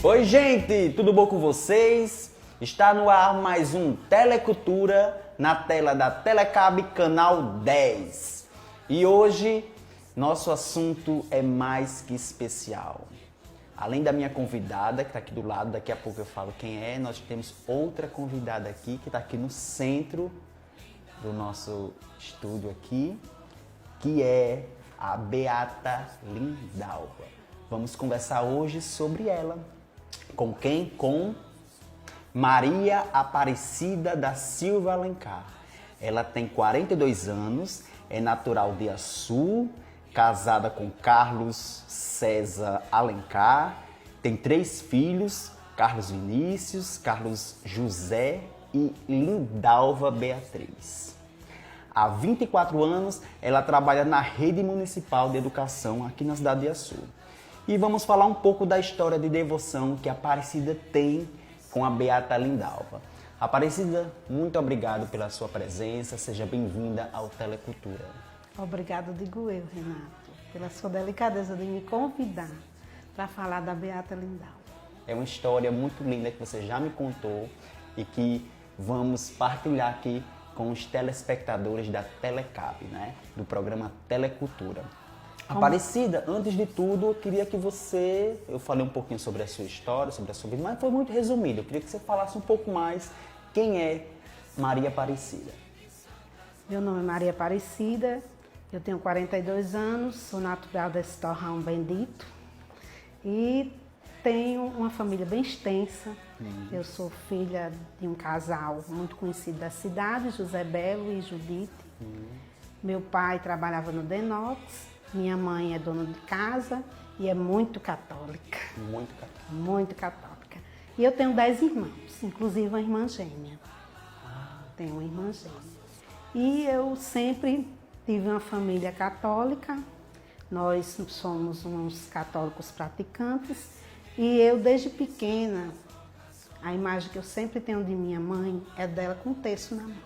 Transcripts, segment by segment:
Oi, gente, tudo bom com vocês? Está no ar mais um Telecultura na tela da Telecab Canal 10. E hoje, nosso assunto é mais que especial. Além da minha convidada, que está aqui do lado, daqui a pouco eu falo quem é, nós temos outra convidada aqui, que está aqui no centro do nosso estúdio aqui, que é a Beata Lindalva. Vamos conversar hoje sobre ela. Com quem? Com Maria Aparecida da Silva Alencar. Ela tem 42 anos, é natural de Açu, casada com Carlos César Alencar, tem 3 filhos, Carlos Vinícius, Carlos José e Lindalva Beatriz. Há 24 anos, ela trabalha na Rede Municipal de Educação aqui na cidade de Açu. E vamos falar um pouco da história de devoção que a Aparecida tem com a Beata Lindalva. Aparecida, muito obrigado pela sua presença, seja bem-vinda ao Telecultura. Obrigada, digo eu, Renato, pela sua delicadeza de me convidar para falar da Beata Lindalva. É uma história muito linda que você já me contou e que vamos partilhar aqui com os telespectadores da Telecab, né? Do programa Telecultura. Aparecida, antes de tudo, eu queria que você... Eu falei um pouquinho sobre a sua história, sobre a sua vida, mas foi muito resumido. Eu queria que você falasse um pouco mais quem é Maria Aparecida. Meu nome é Maria Aparecida, eu tenho 42 anos, sou natural desse torrão bendito e tenho uma família bem extensa. Eu sou filha de um casal muito conhecido da cidade, José Belo e Judite. Meu pai trabalhava no Denox. Minha mãe é dona de casa e é muito católica. Muito católica. Muito católica. E eu tenho 10 irmãos, inclusive uma irmã gêmea. Tenho uma irmã gêmea. E eu sempre tive uma família católica. Nós somos uns católicos praticantes. E eu, desde pequena, a imagem que eu sempre tenho de minha mãe é dela com o terço na mão.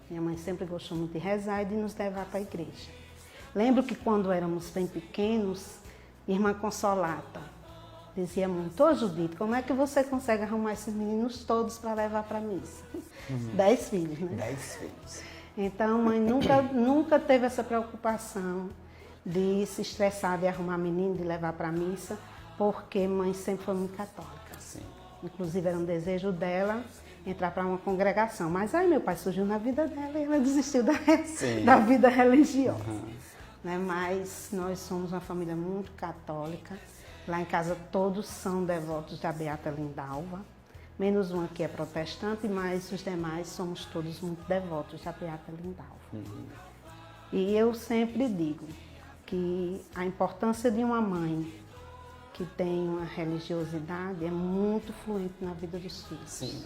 Minha mãe sempre gostou muito de rezar e de nos levar para a igreja. Lembro que quando éramos bem pequenos, irmã Consolata dizia muito: ô Judite, como é que você consegue arrumar esses meninos todos para levar para a missa? 10 filhos, né? 10 filhos. Então, mãe nunca teve essa preocupação de se estressar, de arrumar menino, de levar para a missa, porque mãe sempre foi muito católica. Sim. Inclusive era um desejo dela entrar para uma congregação. Mas aí meu pai surgiu na vida dela e ela desistiu da vida religiosa. Né? Mas nós somos uma família muito católica. Lá em casa todos são devotos da Beata Lindalva, menos uma que é protestante, mas os demais somos todos muito devotos da Beata Lindalva. E eu sempre digo que a importância de uma mãe que tem uma religiosidade é muito fluente na vida dos filhos. Sim,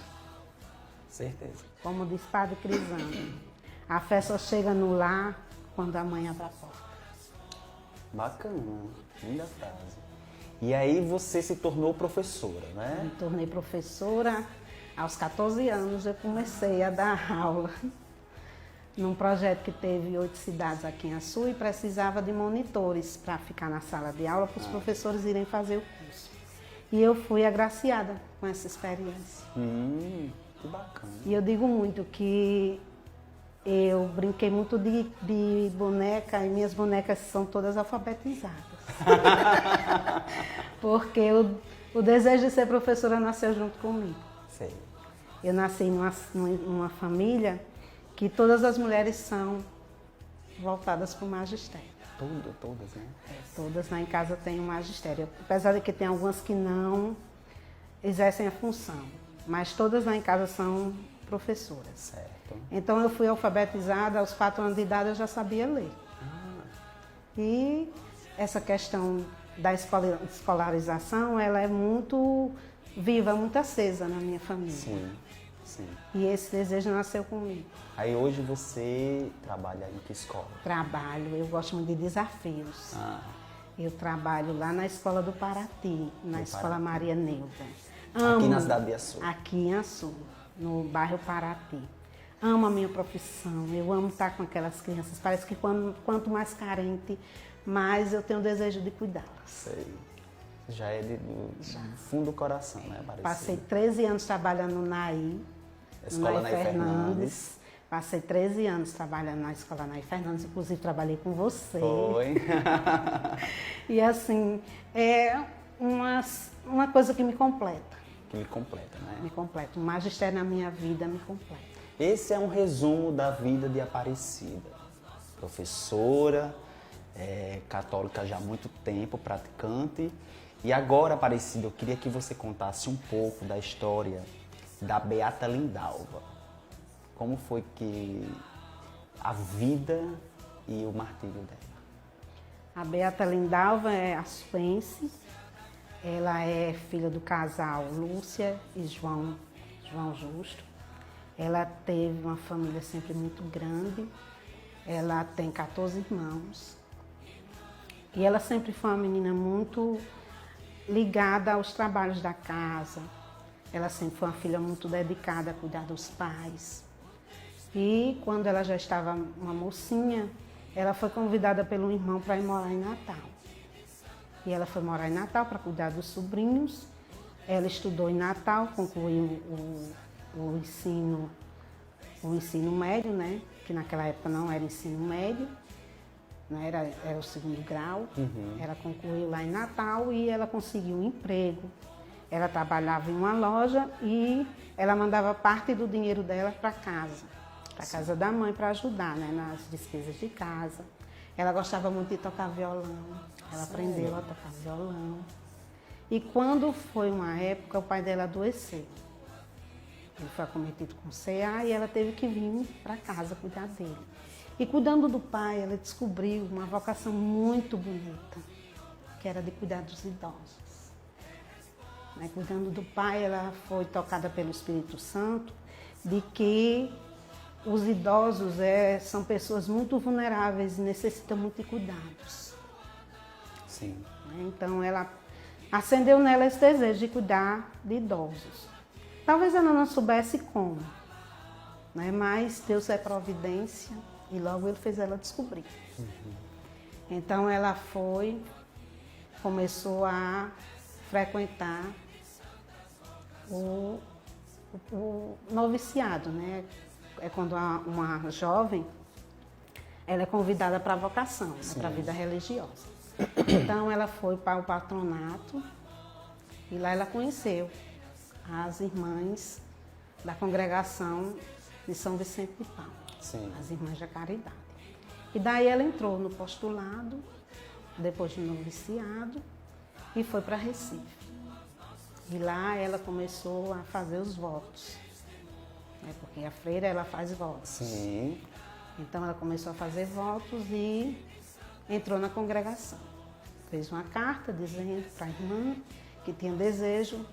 certeza. Como diz Padre Crisângelo, a fé só chega no lar quando a mãe abre a porta. Bacana, linda frase. E aí você se tornou professora, né? Me tornei professora, aos 14 anos eu comecei a dar aula num projeto que teve 8 cidades aqui em Açu e precisava de monitores para ficar na sala de aula para os professores irem fazer o curso. E eu fui agraciada com essa experiência. Que bacana. E eu digo muito que eu brinquei muito de boneca e minhas bonecas são todas alfabetizadas. Porque o desejo de ser professora nasceu junto comigo. Sei. Eu nasci numa família que todas as mulheres são voltadas para o magistério. Todas, né? Todas lá em casa têm o magistério. Apesar de que tem algumas que não exercem a função. Mas todas lá em casa são professoras. Certo. Então eu fui alfabetizada, aos 4 anos de idade eu já sabia ler. E essa questão da escolarização, ela é muito viva, muito acesa na minha família. Sim. E esse desejo nasceu comigo. Aí hoje você trabalha em que escola? Trabalho, eu gosto muito de desafios. Eu trabalho lá na Escola do Paraty, na Escola Maria Neuda. Aqui na cidade de Açu? Aqui em Açu, no bairro Paraty. Amo a minha profissão, eu amo estar com aquelas crianças. Parece que quanto mais carente, mais eu tenho o desejo de cuidá-las. Sei. Já é do fundo do coração, né, Aparecida? Passei 13 anos trabalhando na Escola Nair Fernandes. Passei 13 anos trabalhando na Escola Nair Fernandes, inclusive trabalhei com você. Foi. E assim, é uma coisa que me completa. Que me completa, né? Me completa. O magistério na minha vida me completa. Esse é um resumo da vida de Aparecida. Professora, católica já há muito tempo, praticante. E agora, Aparecida, eu queria que você contasse um pouco da história da Beata Lindalva. Como foi que a vida e o martírio dela? A Beata Lindalva é açuense. Ela é filha do casal Lúcia e João Justo. Ela teve uma família sempre muito grande. Ela tem 14 irmãos. E ela sempre foi uma menina muito ligada aos trabalhos da casa. Ela sempre foi uma filha muito dedicada a cuidar dos pais. E quando ela já estava uma mocinha, ela foi convidada pelo irmão para ir morar em Natal. E ela foi morar em Natal para cuidar dos sobrinhos. Ela estudou em Natal, concluiu o ensino médio, né? Que naquela época não era ensino médio, né? Era o segundo grau. Ela concluiu lá em Natal e ela conseguiu um emprego. Ela trabalhava em uma loja e ela mandava parte do dinheiro dela para casa da mãe, para ajudar, né? Nas despesas de casa. Ela gostava muito de tocar violão. Ela aprendeu a tocar violão. E quando foi uma época, o pai dela adoeceu. Ele foi acometido com CA e ela teve que vir para casa cuidar dele. E cuidando do pai, ela descobriu uma vocação muito bonita, que era de cuidar dos idosos. Né? Cuidando do pai, ela foi tocada pelo Espírito Santo de que os idosos são pessoas muito vulneráveis e necessitam muito de cuidados. Sim. Então ela acendeu nela esse desejo de cuidar de idosos. Talvez ela não soubesse como, né? Mas Deus é providência e logo Ele fez ela descobrir. Então ela começou a frequentar o noviciado, né? É quando uma jovem ela é convidada para a vocação, né? Para a vida religiosa. Então ela foi para o patronato e lá ela conheceu as irmãs da congregação de São Vicente de Paulo, as irmãs da caridade. E daí ela entrou no postulado, depois do noviciado, e foi para Recife. E lá ela começou a fazer os votos, né? Porque a freira ela faz votos. Sim. Então ela começou a fazer votos e entrou na congregação. Fez uma carta dizendo para a irmã que tinha desejo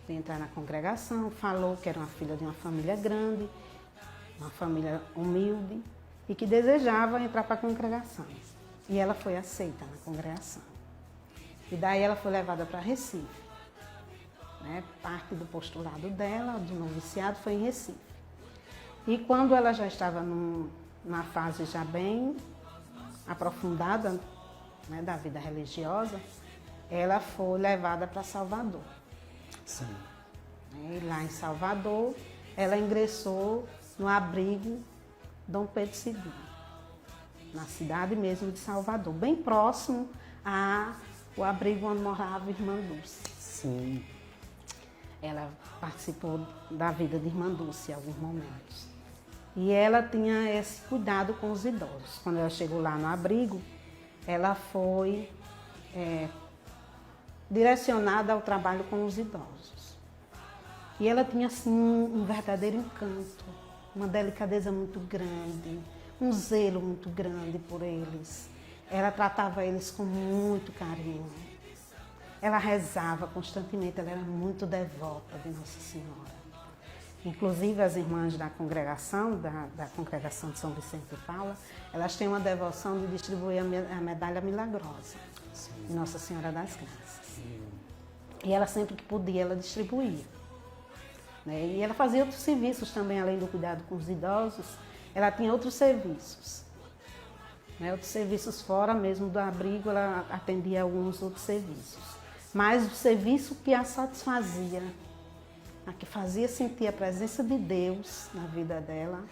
de entrar na congregação, falou que era uma filha de uma família grande, uma família humilde e que desejava entrar para a congregação. E ela foi aceita na congregação. E daí ela foi levada para Recife. Né? Parte do postulado dela, do noviciado, foi em Recife. E quando ela já estava na fase já bem aprofundada, né, da vida religiosa, ela foi levada para Salvador. Sim. E lá em Salvador, ela ingressou no abrigo Dom Pedro II, na cidade mesmo de Salvador, bem próximo ao abrigo onde morava a Irmã Dulce. Sim. Ela participou da vida de Irmã Dulce em alguns momentos. E ela tinha esse cuidado com os idosos. Quando ela chegou lá no abrigo, ela foi direcionada ao trabalho com os idosos. E ela tinha assim um verdadeiro encanto, uma delicadeza muito grande, um zelo muito grande por eles. Ela tratava eles com muito carinho. Ela rezava constantemente, ela era muito devota de Nossa Senhora. Inclusive as irmãs da congregação, da congregação de São Vicente de Paula, elas têm uma devoção de distribuir a medalha milagrosa de Nossa Senhora das Graças. E ela sempre que podia, ela distribuía. Né? E ela fazia outros serviços também, além do cuidado com os idosos, ela tinha outros serviços. Né? Outros serviços fora mesmo do abrigo, ela atendia alguns outros serviços. mas o serviço que a satisfazia, a que fazia sentir a presença de Deus na vida dela,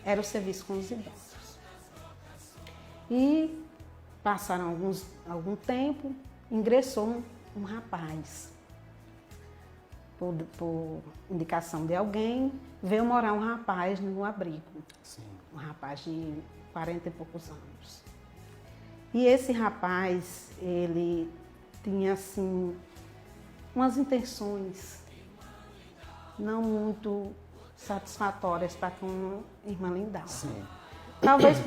era o serviço com os idosos. E passaram algum tempo, ingressou um rapaz. Por indicação de alguém, veio morar um rapaz no abrigo. Sim. Um rapaz de 40 e poucos anos. E esse rapaz, ele tinha, assim, umas intenções não muito satisfatórias para com a irmã Lindalva. Sim. Talvez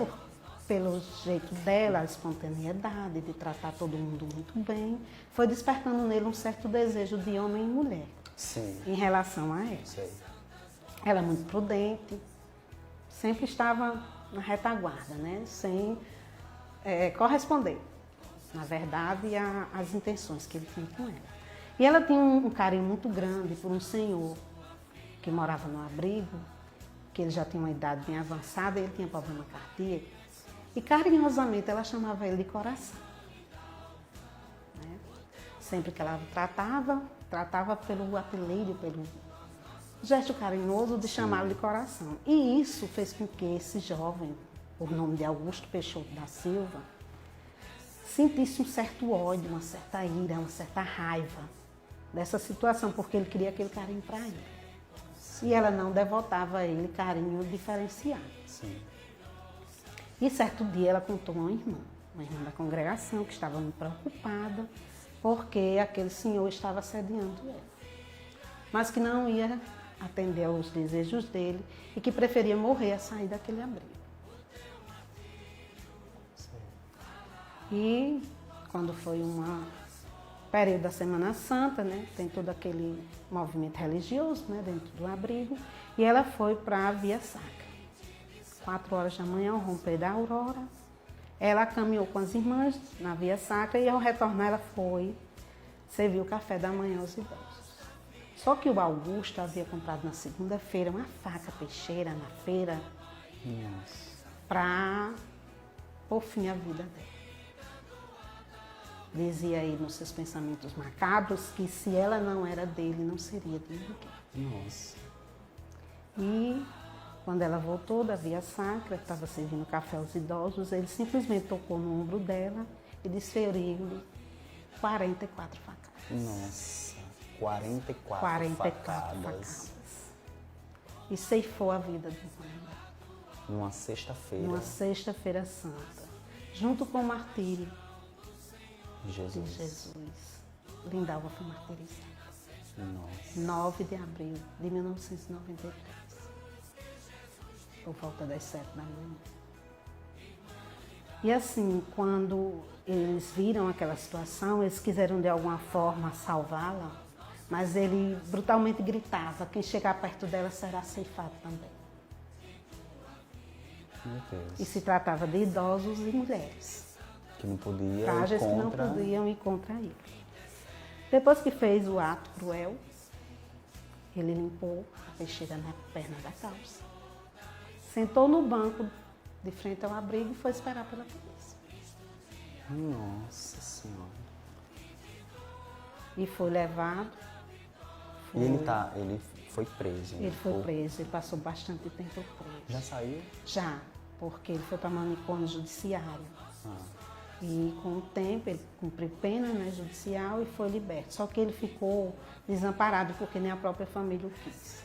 pelo jeito dela, a espontaneidade de tratar todo mundo muito bem, foi despertando nele um certo desejo de homem e mulher. Sim. Em relação a ela. Sei. Ela é muito prudente, sempre estava na retaguarda, né? Sem corresponder, na verdade, às intenções que ele tinha com ela. E ela tinha um carinho muito grande por um senhor que morava no abrigo, que ele já tinha uma idade bem avançada, ele tinha problema cardíaco, e carinhosamente ela chamava ele de coração. Né? Sempre que ela tratava pelo apelido, pelo gesto carinhoso de chamá-lo de coração. E isso fez com que esse jovem, por nome de Augusto Peixoto da Silva, sentisse um certo ódio, uma certa ira, uma certa raiva dessa situação, porque ele queria aquele carinho para ele. E ela não devotava a ele carinho diferenciado. Sim. E certo dia ela contou a uma irmã da congregação, que estava muito preocupada, porque aquele senhor estava assediando ela. Mas que não ia atender aos desejos dele e que preferia morrer a sair daquele abrigo. E quando foi período da Semana Santa, né, tem todo aquele movimento religioso, né, dentro do abrigo, e ela foi para a Via Sacra. 4 horas da manhã, ao romper da aurora, ela caminhou com as irmãs na Via Sacra e ao retornar ela foi servir o café da manhã aos idosos. Só que o Augusto havia comprado na segunda-feira uma faca peixeira na feira para pôr fim à vida dela. Dizia aí nos seus pensamentos macabros que se ela não era dele, não seria de ninguém. Nossa. E quando ela voltou da Via Sacra, estava servindo café aos idosos, ele simplesmente tocou no ombro dela e desferiu-lhe 44 facadas. Nossa, 44 facadas. E ceifou a vida de Lindalva. Numa sexta-feira. Numa sexta-feira santa, junto com o martírio de Jesus. de Jesus. Lindalva foi martirizada. Nossa. 9 de abril de 1993. Por volta das 7 da manhã. E assim, quando eles viram aquela situação, eles quiseram de alguma forma salvá-la, mas ele brutalmente gritava: quem chegar perto dela será ceifado também. Meu Deus. E se tratava de idosos e mulheres, Que não podia frágeis ir que não contra... podiam ir contra ele. Depois que fez o ato cruel, ele limpou a peixeira na perna da calça, sentou no banco de frente ao abrigo e foi esperar pela polícia. Nossa Senhora. E foi levado. E ele foi preso. Ele foi preso, ele passou bastante tempo preso. Já saiu? Já, porque ele foi para manicômio judiciário. E com o tempo ele cumpriu pena, né, judicial e foi liberto. Só que ele ficou desamparado porque nem a própria família o quis.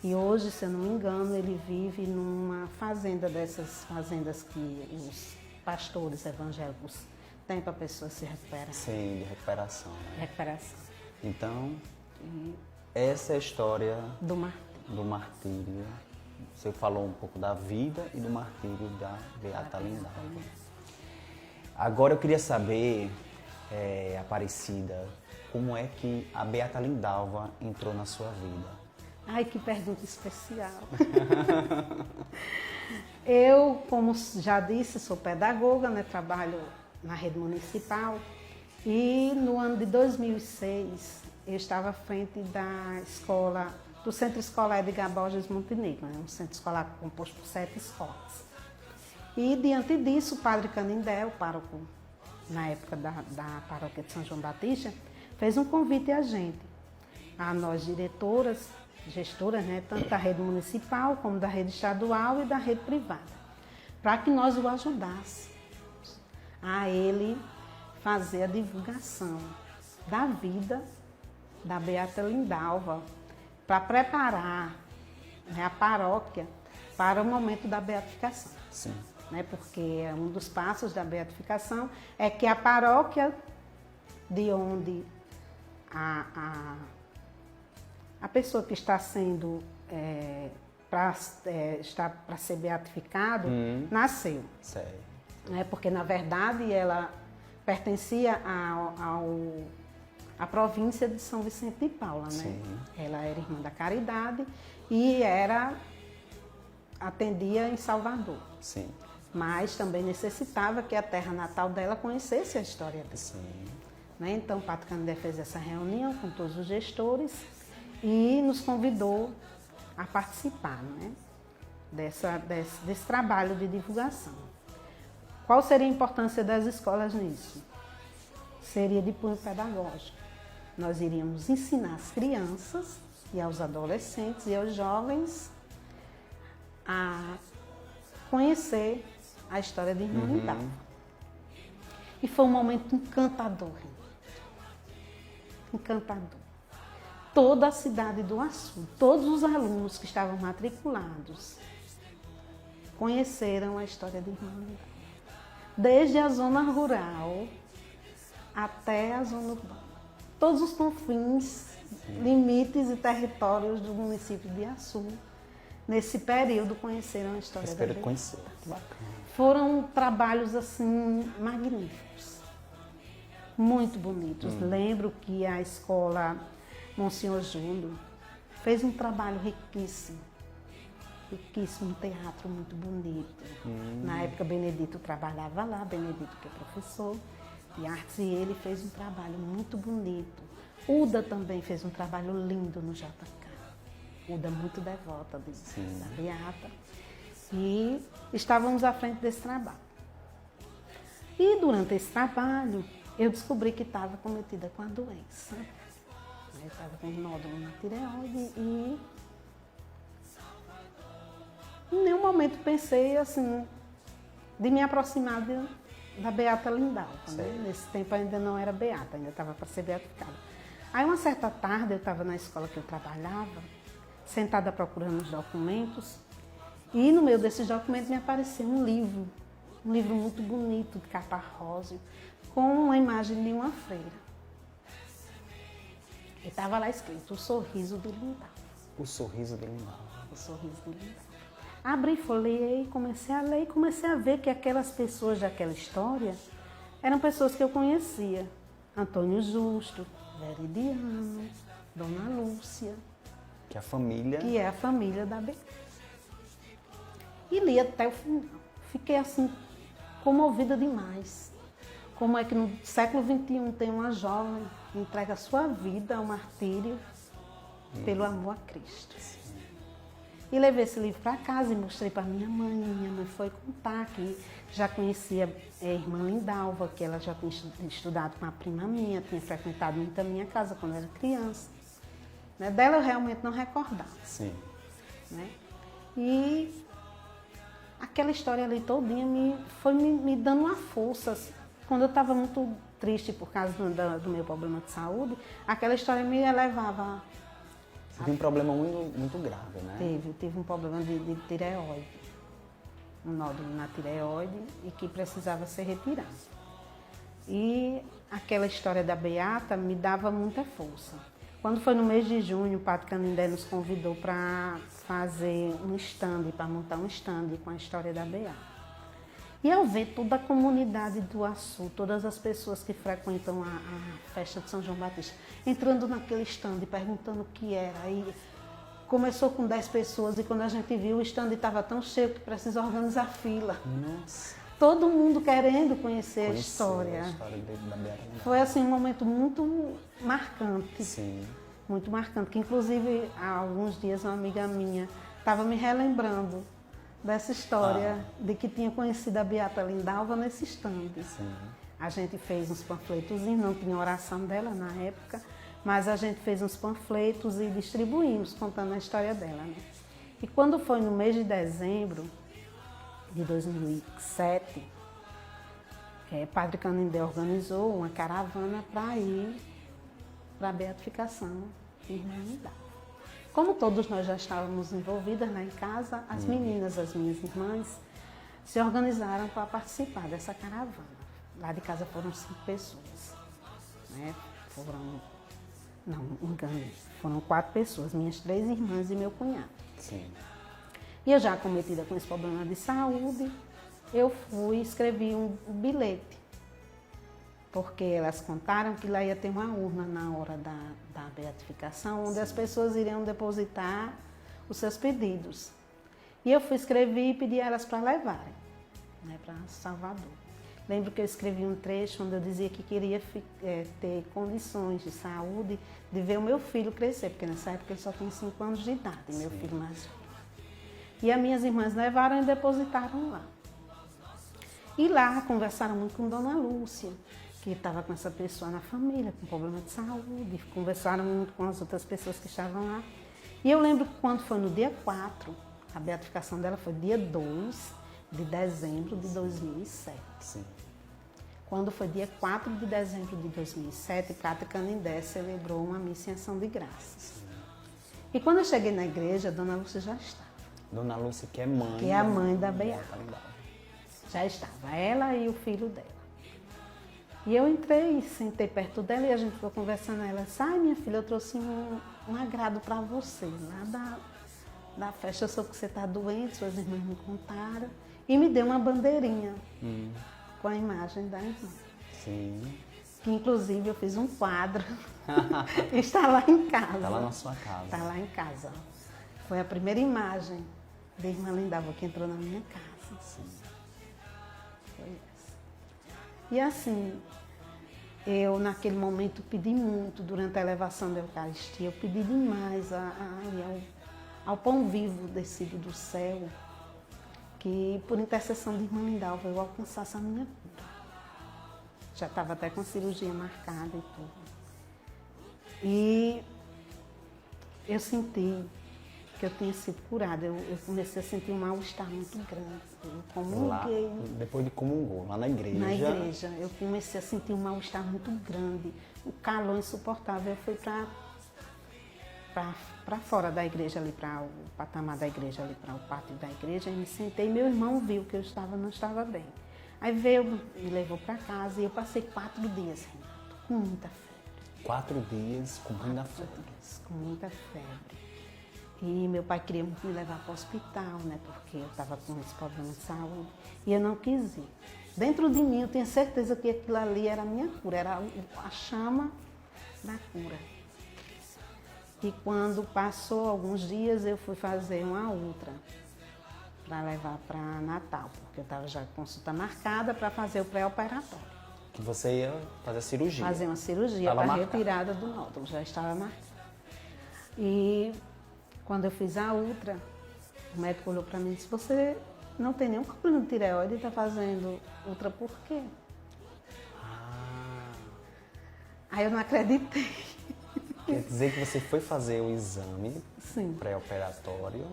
E hoje, se eu não me engano, ele vive numa fazenda dessas fazendas que os pastores evangélicos têm para a pessoa se recuperar. Sim, de recuperação. Né? Recuperação. Então, essa é a história Do martírio. do martírio. Você falou um pouco da vida e do martírio da Beata Lindalva. Agora eu queria saber, Aparecida, como é que a Beata Lindalva entrou na sua vida? Ai, que pergunta especial. Eu, como já disse, sou pedagoga, né? Trabalho na rede municipal e no ano de 2006 eu estava à frente do Centro Escolar Edgar Borges Montenegro, né? Um centro escolar composto por 7 escolas. E diante disso, o padre Canindé, o pároco na época da paróquia de São João Batista, fez um convite a gente, a nós diretoras, gestoras, né, tanto da rede municipal como da rede estadual e da rede privada, para que nós o ajudássemos a ele fazer a divulgação da vida da Beata Lindalva, para preparar, né, a paróquia para o momento da beatificação. Sim. Né, porque um dos passos da beatificação é que a paróquia de onde a pessoa que está sendo está para ser beatificado nasceu. Sério. Né, porque, na verdade, ela pertencia à província de São Vicente de Paula. Né? Sim. Ela era irmã da Caridade e atendia em Salvador. Sim. Mas também necessitava que a terra natal dela conhecesse a história dela. Sim. Né? Então, o Padre Canindé fez essa reunião com todos os gestores e nos convidou a participar, né, desse trabalho de divulgação. Qual seria a importância das escolas nisso? Seria de cunho pedagógico. Nós iríamos ensinar as crianças e aos adolescentes e aos jovens a conhecer a história de Irmã Lindalva. E foi um momento encantador. Encantador. Toda a cidade do Açu, todos os alunos que estavam matriculados, conheceram a história de Irmã Lindalva. Desde a zona rural até a zona urbana. Todos os confins, limites e territórios do município de Açu, nesse período, conheceram a história da Beata. Conhecer. Bacana. Foram trabalhos assim magníficos, muito bonitos. Lembro que a escola Monsenhor Júlio fez um trabalho riquíssimo, riquíssimo, um teatro muito bonito. Na época, Benedito trabalhava lá, Benedito que é professor de artes, e ele fez um trabalho muito bonito. Uda também fez um trabalho lindo no JK. Uda muito devota da Beata. E estávamos à frente desse trabalho. E durante esse trabalho, eu descobri que estava cometida com a doença. Eu estava com um nódulo na tireoide e em nenhum momento pensei assim de me aproximar da Beata Lindalva. Né? Nesse tempo ainda não era beata, ainda estava para ser beatificada. Aí uma certa tarde eu estava na escola que eu trabalhava, sentada procurando os documentos, e no meio desses documentos me apareceu um livro muito bonito, de capa rosa, com uma imagem de uma freira. E estava lá escrito, o sorriso de Lindalva. O sorriso de Lindalva. O sorriso de Lindalva. Abri, folhei, comecei a ler e comecei a ver que aquelas pessoas daquela história eram pessoas que eu conhecia. Antônio Justo, Veridiano, Dona Lúcia. Que é a família... Que é a família da Beata. E li até o final. Fiquei assim, comovida demais. Como é que no século XXI tem uma jovem que entrega a sua vida ao martírio pelo amor a Cristo. E levei esse livro para casa e mostrei para minha mãe. Minha mãe foi contar que já conhecia a irmã Lindalva, que ela já tinha estudado com a prima minha, tinha frequentado muito a minha casa quando era criança. Né? Dela eu realmente não recordava. Sim. Né? E aquela história ali todinha foi me dando uma força. Quando eu estava muito triste por causa do meu problema de saúde, aquela história me elevava. Você tem um problema muito grave, né? Tive um problema de tireoide, um nódulo na tireoide e que precisava ser retirado. E aquela história da Beata me dava muita força. Quando foi no mês de junho, o Padre Canindé nos convidou para fazer um stand, para montar um stand com a história da Beata. E ao ver toda a comunidade do Açu, todas as pessoas que frequentam a festa de São João Batista, entrando naquele stand e perguntando o que era. Aí começou com 10 pessoas e quando a gente viu, o stand estava tão cheio que precisa organizar fila. Nossa. Todo mundo querendo conhecer a história. A história da Beata Lindalva. Foi assim um momento muito marcante. Sim. Muito marcante, que inclusive há alguns dias uma amiga minha estava me relembrando dessa história de que tinha conhecido a Beata Lindalva nesse stand. Sim. A gente fez uns panfletozinhos, não tinha oração dela na época, mas a gente fez uns panfletos e distribuímos, contando a história dela, né? E quando foi no mês de dezembro de 2007, Padre Canindé organizou uma caravana para ir para a beatificação de Irmã Lindalva. Como todos nós já estávamos envolvidas lá em casa, as meninas, as minhas irmãs, se organizaram para participar dessa caravana. Lá de casa foram 5 pessoas, né? Não, enganei, foram 4 pessoas, minhas 3 irmãs e meu cunhado. Sim. E eu já acometida com esse problema de saúde, eu fui e escrevi um bilhete, porque elas contaram que lá ia ter uma urna na hora da beatificação, onde as pessoas iriam depositar os seus pedidos. E eu fui escrever e pedi a elas para levarem, né, para Salvador. Lembro que eu escrevi um trecho onde eu dizia que queria ter condições de saúde de ver o meu filho crescer, porque nessa época ele só tem 5 anos de idade, meu filho mais velho. E as minhas irmãs levaram e depositaram lá. E lá conversaram muito com Dona Lúcia, que estava com essa pessoa na família, com problema de saúde. Conversaram muito com as outras pessoas que estavam lá. E eu lembro que quando foi no dia 4, a beatificação dela foi dia 2 de dezembro de 2007. Sim. Quando foi dia 4 de dezembro de 2007, Padre Canindé celebrou uma missa em ação de graças. E quando eu cheguei na igreja, Dona Lúcia já estava. Dona Lúcia, que é mãe. Que é a mãe da Beata Beata. Lindalva. Já estava, ela e o filho dela. E eu entrei, sentei perto dela e a gente foi conversando. Ela disse, ai minha filha, eu trouxe um agrado para você, lá da festa. Eu soube que você está doente, suas irmãs me contaram. E me deu uma bandeirinha com a imagem da irmã. Sim. Que inclusive eu fiz um quadro. Está lá em casa. Está lá na sua casa. Está lá em casa. Foi a primeira imagem da Irmã Lindalva que entrou na minha casa. Sim. Foi essa. E assim, eu naquele momento pedi muito durante a elevação da Eucaristia. Eu pedi demais ao pão vivo descido do céu, que por intercessão de Irmã Lindalva eu alcançasse a minha cura. Já estava até com cirurgia marcada e tudo. E eu senti que eu tinha sido curada. Eu comecei a sentir um mal-estar muito grande. Eu comunguei. Lá, depois de comungou, lá na igreja. Na igreja, eu comecei a sentir um mal-estar muito grande. O calor insuportável. Eu fui para fora da igreja, ali para o patamar da igreja, ali para o pátio da igreja, e me sentei. Meu irmão viu que eu não estava bem. Aí veio, me levou para casa e eu passei 4 dias, Renato, com muita febre. 4 dias com muita febre. Com muita febre. E meu pai queria muito me levar para o hospital, né? Porque eu estava com esse problema de saúde. E eu não quis ir. Dentro de mim, eu tinha certeza que aquilo ali era a minha cura, era a chama da cura. E quando passou alguns dias, eu fui fazer uma ultra para levar para Natal, porque eu estava já com consulta marcada para fazer o pré-operatório. Que você ia fazer a cirurgia. Fazer uma cirurgia para retirada do nódulo, já estava marcada. E quando eu fiz a ultra, o médico olhou para mim e disse, você não tem nenhum problema de tireoide e está fazendo ultra por quê? Aí eu não acreditei. Quer dizer que você foi fazer o exame pré-operatório.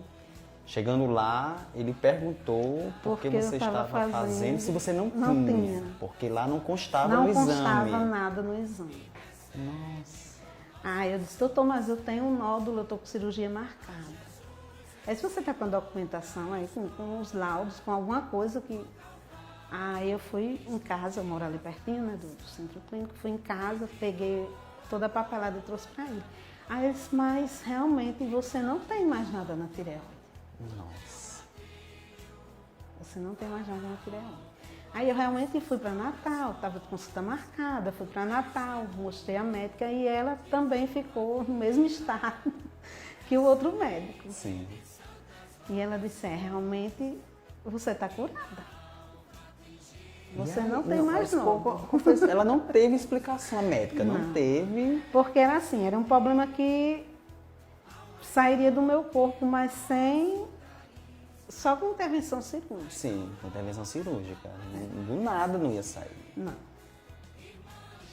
Chegando lá, ele perguntou por que você estava fazendo, se você não tinha. Porque lá não constava no exame. Não constava nada no exame. Nossa. Aí eu disse, doutor, mas eu tenho um nódulo, eu estou com cirurgia marcada. Aí se você está com a documentação aí, com os laudos, com alguma coisa que... Aí eu fui em casa, eu moro ali pertinho, né, do centro clínico, fui em casa, peguei toda a papelada e trouxe para ele. Aí ele disse, mas realmente você não tem mais nada na tireoide. Nossa. Você não tem mais nada na tireoide. Aí eu realmente fui para Natal, estava de consulta marcada, fui para Natal, mostrei a médica e ela também ficou no mesmo estado que o outro médico. Sim. E ela disse, realmente você está curada. Você não tem mais nódulo. Ela não teve explicação, a médica não teve. Porque era assim, era um problema que sairia do meu corpo, mas só com intervenção cirúrgica. Sim, com intervenção cirúrgica. Do nada não ia sair. Não.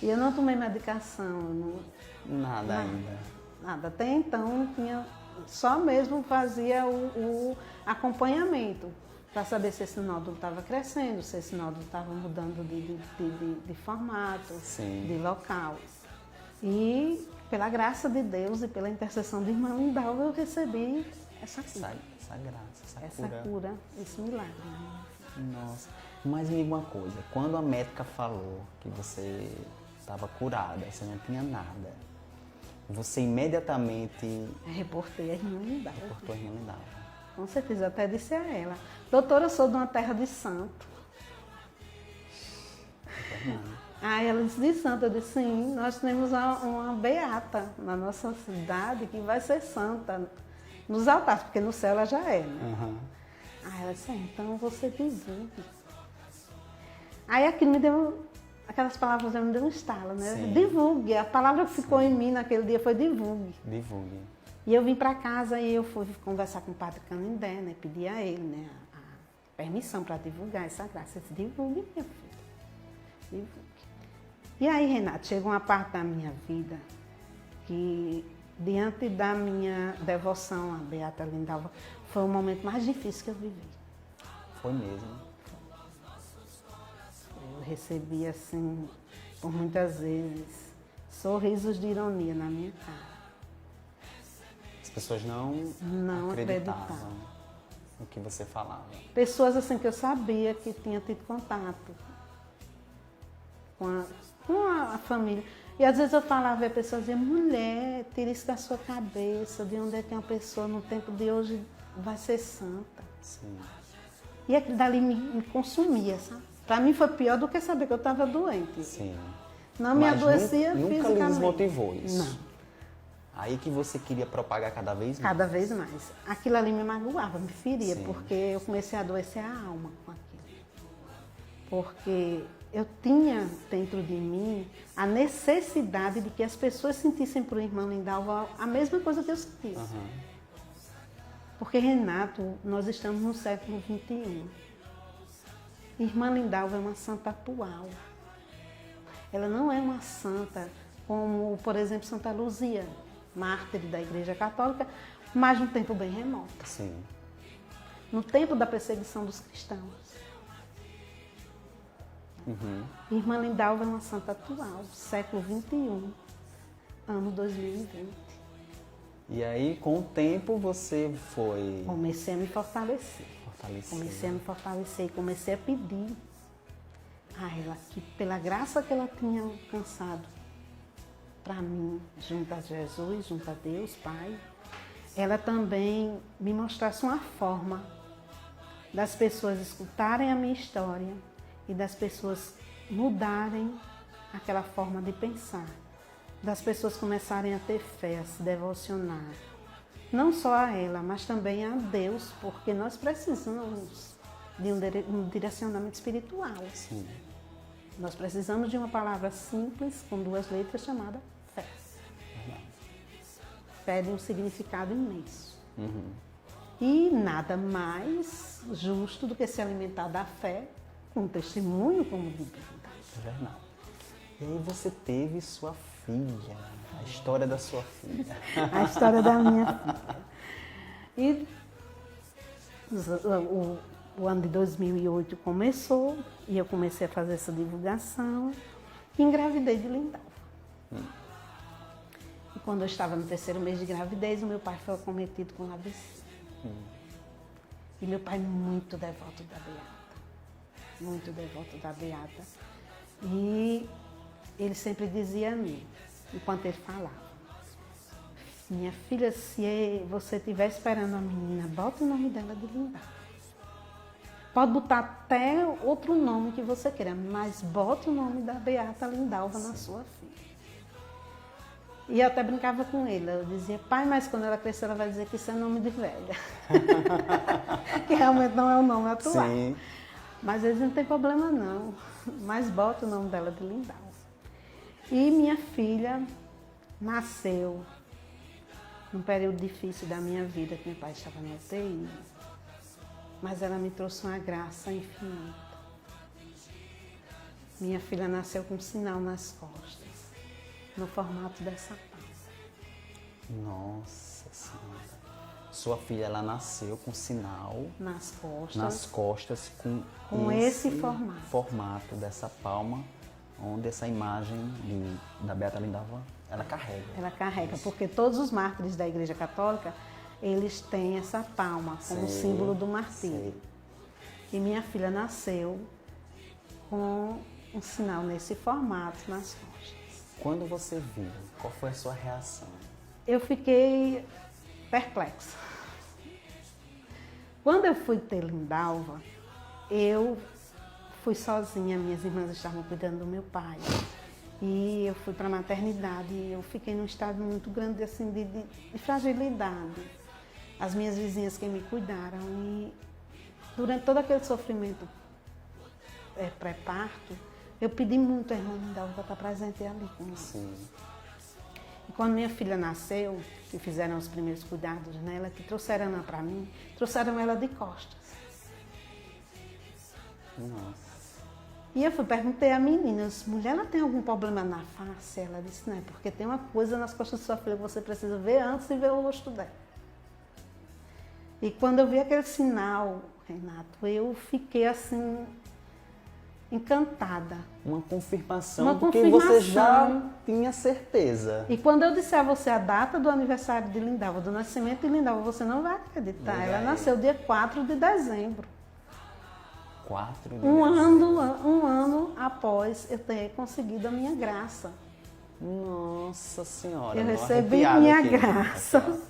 E eu não tomei medicação, Nada ainda. nada. Até então, só mesmo fazia o acompanhamento para saber se esse nódulo estava crescendo, se esse nódulo estava mudando de formato, Sim. de local. E pela graça de Deus e pela intercessão do irmão Lindalva, eu recebi essa cura. Essa graça, Essa cura, esse milagre. Né? Nossa. Mas me diga uma coisa, quando a médica falou que você estava curada, você não tinha nada, você imediatamente Reportei a irmã Lindalva. reportou a irmã Lindalva. Com certeza, eu até disse a ela, doutora, eu sou de uma terra de santo. Aí ela disse, de santo? Eu disse, sim, nós temos uma beata na nossa cidade que vai ser santa nos altares, porque no céu ela já é, né? Uhum. Aí ela disse, então você divulgue. Aí aquilo me deu, aquelas palavras me deu um estalo, né? Sim. Divulgue, a palavra que ficou em mim naquele dia foi divulgue. Divulgue. E eu vim para casa e eu fui conversar com o padre Canindé, né? Pedi a ele, né? A permissão para divulgar essa graça. Eu disse, divulgue, minha filha. Divulgue. E aí, Renato, chegou uma parte da minha vida que, diante da minha devoção à Beata Lindalva, foi o momento mais difícil que eu vivi. Foi mesmo. Eu recebi, assim, por muitas vezes, sorrisos de ironia na minha cara. As pessoas não acreditavam no que você falava. Pessoas assim que eu sabia que tinha tido contato com a família. E às vezes eu falava e a pessoa dizia, mulher, tira isso da sua cabeça, de onde é que uma pessoa no tempo de hoje vai ser santa. Sim. E aquilo dali me consumia, sabe? Para mim foi pior do que saber que eu estava doente. Sim. Não me Mas adoecia nunca lhe fisicamente. desmotivou isso? Não. Aí que você queria propagar cada vez mais? Cada vez mais. Aquilo ali me magoava, me feria, Sim. porque eu comecei a adoecer a alma com aquilo. Porque eu tinha dentro de mim a necessidade de que as pessoas sentissem por irmã Lindalva a mesma coisa que eu sentia. Uhum. Porque, Renato, nós estamos no século XXI. Irmã Lindalva é uma santa atual. Ela não é uma santa como, por exemplo, Santa Luzia, mártir da Igreja Católica, mas num tempo bem remoto. Sim. No tempo da perseguição dos cristãos. Uhum. Irmã Lindalva é uma santa atual, século XXI, ano 2020. E aí, com o tempo, você foi Comecei a me fortalecer. fortalecendo. Comecei a me fortalecer e comecei a pedir a ela que, pela graça que ela tinha alcançado para mim, junto a Jesus, junto a Deus, Pai, ela também me mostrasse uma forma das pessoas escutarem a minha história e das pessoas mudarem aquela forma de pensar, das pessoas começarem a ter fé, a se devocionar, não só a ela, mas também a Deus, porque nós precisamos de um direcionamento espiritual. Sim. Nós precisamos de uma palavra simples, com 2 letras, chamada fé. Fé de um significado imenso. Uhum. E nada mais justo do que se alimentar da fé com um testemunho como de Bíblia. É verdade. E aí você teve sua filha, a história da sua filha. A história da minha filha. E o ano de 2008 começou e eu comecei a fazer essa divulgação e engravidei de Lindalva. E quando eu estava no 3º mês de gravidez, o meu pai foi acometido com AVC. E meu pai muito devoto da Beata. Muito devoto da Beata. E ele sempre dizia a mim, enquanto ele falava, minha filha, se você estiver esperando a menina, bota o nome dela de Lindalva. Pode botar até outro nome que você queira, mas bota o nome da Beata Lindalva na sua filha. E eu até brincava com ele, eu dizia, pai, mas quando ela crescer ela vai dizer que isso é nome de velha. Que realmente não é o nome atual. Sim. Mas eles não tem problema não, mas bota o nome dela de Lindalva. E minha filha nasceu num período difícil da minha vida, que meu pai estava na UTI. Mas ela me trouxe uma graça infinita. Minha filha nasceu com um sinal nas costas, no formato dessa palma. Nossa Senhora. Sua filha, ela nasceu com sinal Nas costas com esse formato dessa palma, onde essa imagem da Beata Lindalva, ela carrega. Ela carrega, porque todos os mártires da Igreja Católica, eles têm essa palma como símbolo do martírio. E minha filha nasceu com um sinal nesse formato nas costas. Quando você viu, qual foi a sua reação? Eu fiquei perplexa. Quando eu fui ter Lindalva, eu fui sozinha, minhas irmãs estavam cuidando do meu pai. E eu fui para a maternidade e eu fiquei num estado muito grande assim, de fragilidade. As minhas vizinhas que me cuidaram e durante todo aquele sofrimento pré-parto, eu pedi muito a irmã Lindalva para estar presente ali comigo. Sim. E quando minha filha nasceu, que fizeram os primeiros cuidados nela, que trouxeram ela para mim, trouxeram ela de costas. Nossa. E eu perguntei à menina, mulher, ela tem algum problema na face? Ela disse, não, porque tem uma coisa nas costas da sua filha que você precisa ver antes de ver o rosto dela. E quando eu vi aquele sinal, Renato, eu fiquei assim, encantada. Uma confirmação Uma porque confirmação. você já tinha certeza. E quando eu disser a você a data do aniversário de Lindalva, do nascimento de Lindalva, você não vai acreditar. Diga Ela aí. nasceu dia 4 de dezembro. 4 de Um dezembro. ano após eu ter conseguido a minha graça. Nossa Senhora. Eu tô recebi arrepiado minha aqui. graça.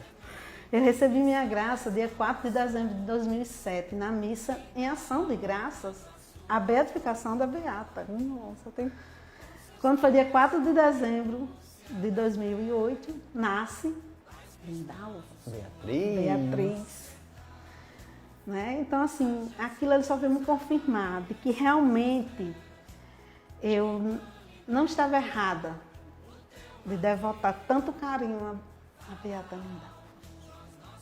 Eu recebi minha graça dia 4 de dezembro de 2007, na missa em ação de graças, a beatificação da Beata. Nossa, tem... Quando foi dia 4 de dezembro de 2008, nasce Lindalva, Beatriz. Né? Então, assim, aquilo ele só veio me confirmar de que realmente eu não estava errada de devotar tanto carinho a Beata Lindalva.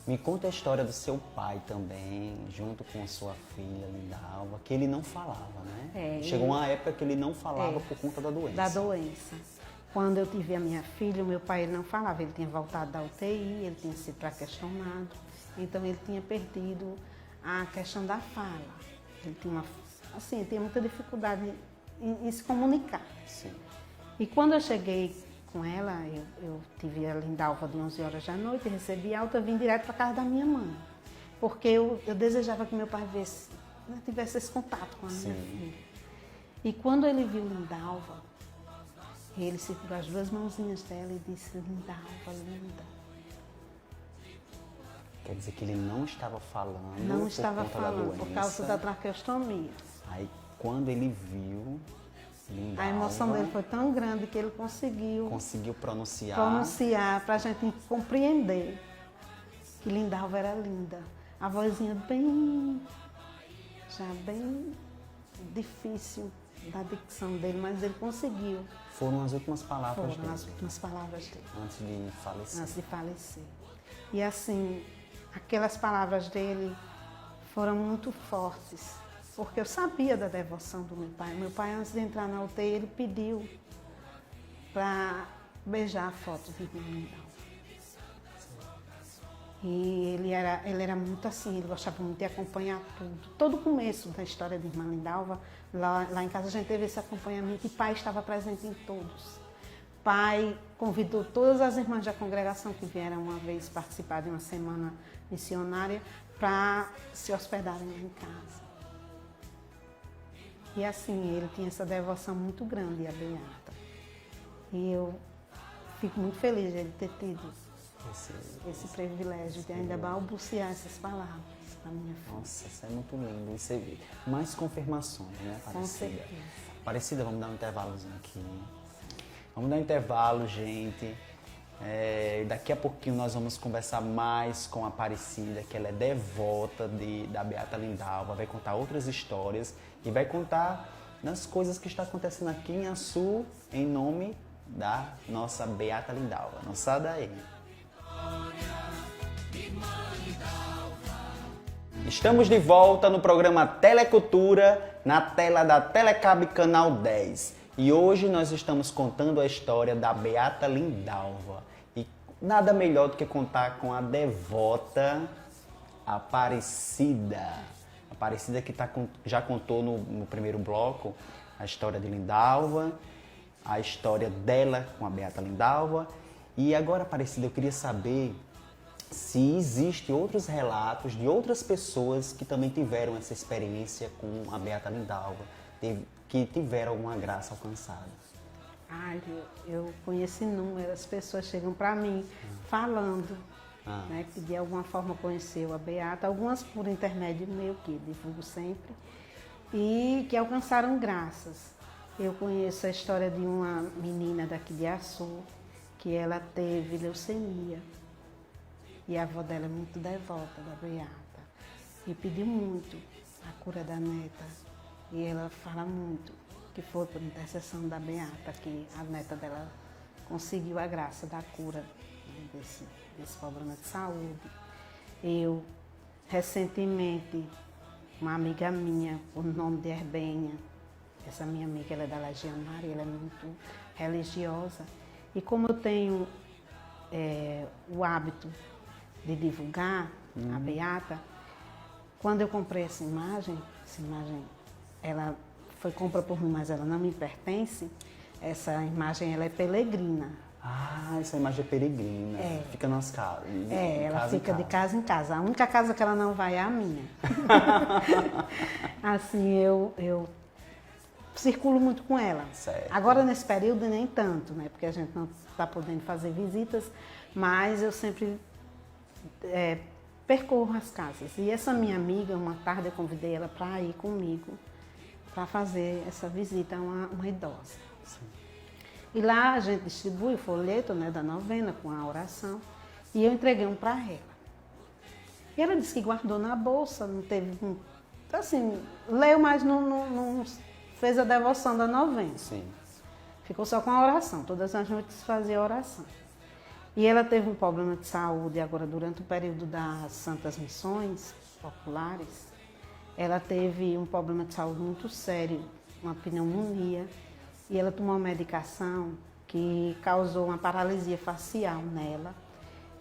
Me conta a história do seu pai também, junto com a sua filha Lindalva, que ele não falava, né? Chegou uma época que ele não falava por conta da doença. Da doença. Quando eu tive a minha filha, o meu pai ele não falava, ele tinha voltado da UTI, ele tinha sido questionado, então ele tinha perdido a questão da fala. Ele tinha muita dificuldade em se comunicar. Sim. E quando eu cheguei com ela, eu tive a Lindalva de 11 horas da noite, recebi alta, vim direto para casa da minha mãe. Porque eu desejava que meu pai tivesse esse contato com a minha filha. E quando ele viu Lindalva, ele segurou as duas mãozinhas dela e disse, Lindalva, linda. Quer dizer que ele não estava falando Não estava por conta da falando, doença. por causa da traqueostomia. Aí quando ele viu Lindalva, A emoção dele foi tão grande que ele conseguiu pronunciar para a gente compreender que Lindalva era linda. A vozinha bem difícil da dicção dele, mas ele conseguiu. Foram as últimas palavras Foram as dele, últimas palavras dele, antes de falecer. antes de falecer. E assim, aquelas palavras dele foram muito fortes, porque eu sabia da devoção do meu pai. Meu pai, antes de entrar na UTI, ele pediu para beijar a foto de Lindalva. E ele era muito assim, ele gostava muito de acompanhar tudo. Todo o começo da história de Irmã Lindalva, lá em casa a gente teve esse acompanhamento e pai estava presente em todos. Pai convidou todas as irmãs da congregação que vieram uma vez participar de uma semana missionária para se hospedarem lá em casa. E assim, ele tinha essa devoção muito grande à Beata. E eu fico muito feliz de ele ter tido esse privilégio de ainda balbuciar essas palavras para minha filha. Nossa, isso é muito lindo. Isso é... Mais confirmações, né, Aparecida? Com certeza. Aparecida, vamos dar um intervalozinho aqui. Vamos dar um intervalo, gente. Daqui a pouquinho nós vamos conversar mais com a Aparecida, que ela é devota da Beata Lindalva, vai contar outras histórias e vai contar nas coisas que está acontecendo aqui em Açu, em nome da nossa Beata Lindalva. Não sai daí. Estamos de volta no programa Telecultura, na tela da Telecab Canal 10. E hoje nós estamos contando a história da Beata Lindalva. E nada melhor do que contar com a devota Aparecida. Aparecida que já contou no primeiro bloco a história de Lindalva, a história dela com a Beata Lindalva. E agora, Aparecida, eu queria saber se existem outros relatos de outras pessoas que também tiveram essa experiência com a Beata Lindalva, que tiveram alguma graça alcançada. Ai, eu conheci inúmeras pessoas chegam para mim falando, né, que de alguma forma conheceu a Beata, algumas por intermédio meu, que divulgo sempre, e que alcançaram graças. Eu conheço a história de uma menina daqui de Açu, que ela teve leucemia. E a avó dela é muito devota da Beata. E pediu muito a cura da neta. E ela fala muito que foi por intercessão da Beata que a neta dela conseguiu a graça da cura, né, desse problema de saúde. Eu, recentemente, uma amiga minha, por nome de Herbênia, essa minha amiga, ela é da Legião Maria, ela é muito religiosa. E como eu tenho o hábito de divulgar a Beata, quando eu comprei essa imagem ela foi compra por mim, mas ela não me pertence, essa imagem ela é peregrina. Ah, essa imagem é peregrina, fica nas casas. Ela fica de casa em casa. A única casa que ela não vai é a minha. Assim, eu circulo muito com ela. Certo. Agora, nesse período, nem tanto, né? Porque a gente não está podendo fazer visitas, mas eu sempre percorro as casas. E essa minha amiga, uma tarde eu convidei ela para ir comigo, para fazer essa visita a uma idosa. Sim. E lá a gente distribui o folheto, né, da novena com a oração, e eu entreguei um para ela. E ela disse que guardou na bolsa, não teve... Assim, leu, mas não fez a devoção da novena. Sim. Ficou só com a oração, todas as noites fazia oração. E ela teve um problema de saúde agora durante o período das Santas Missões Populares. Ela teve um problema de saúde muito sério, uma pneumonia, e ela tomou uma medicação que causou uma paralisia facial nela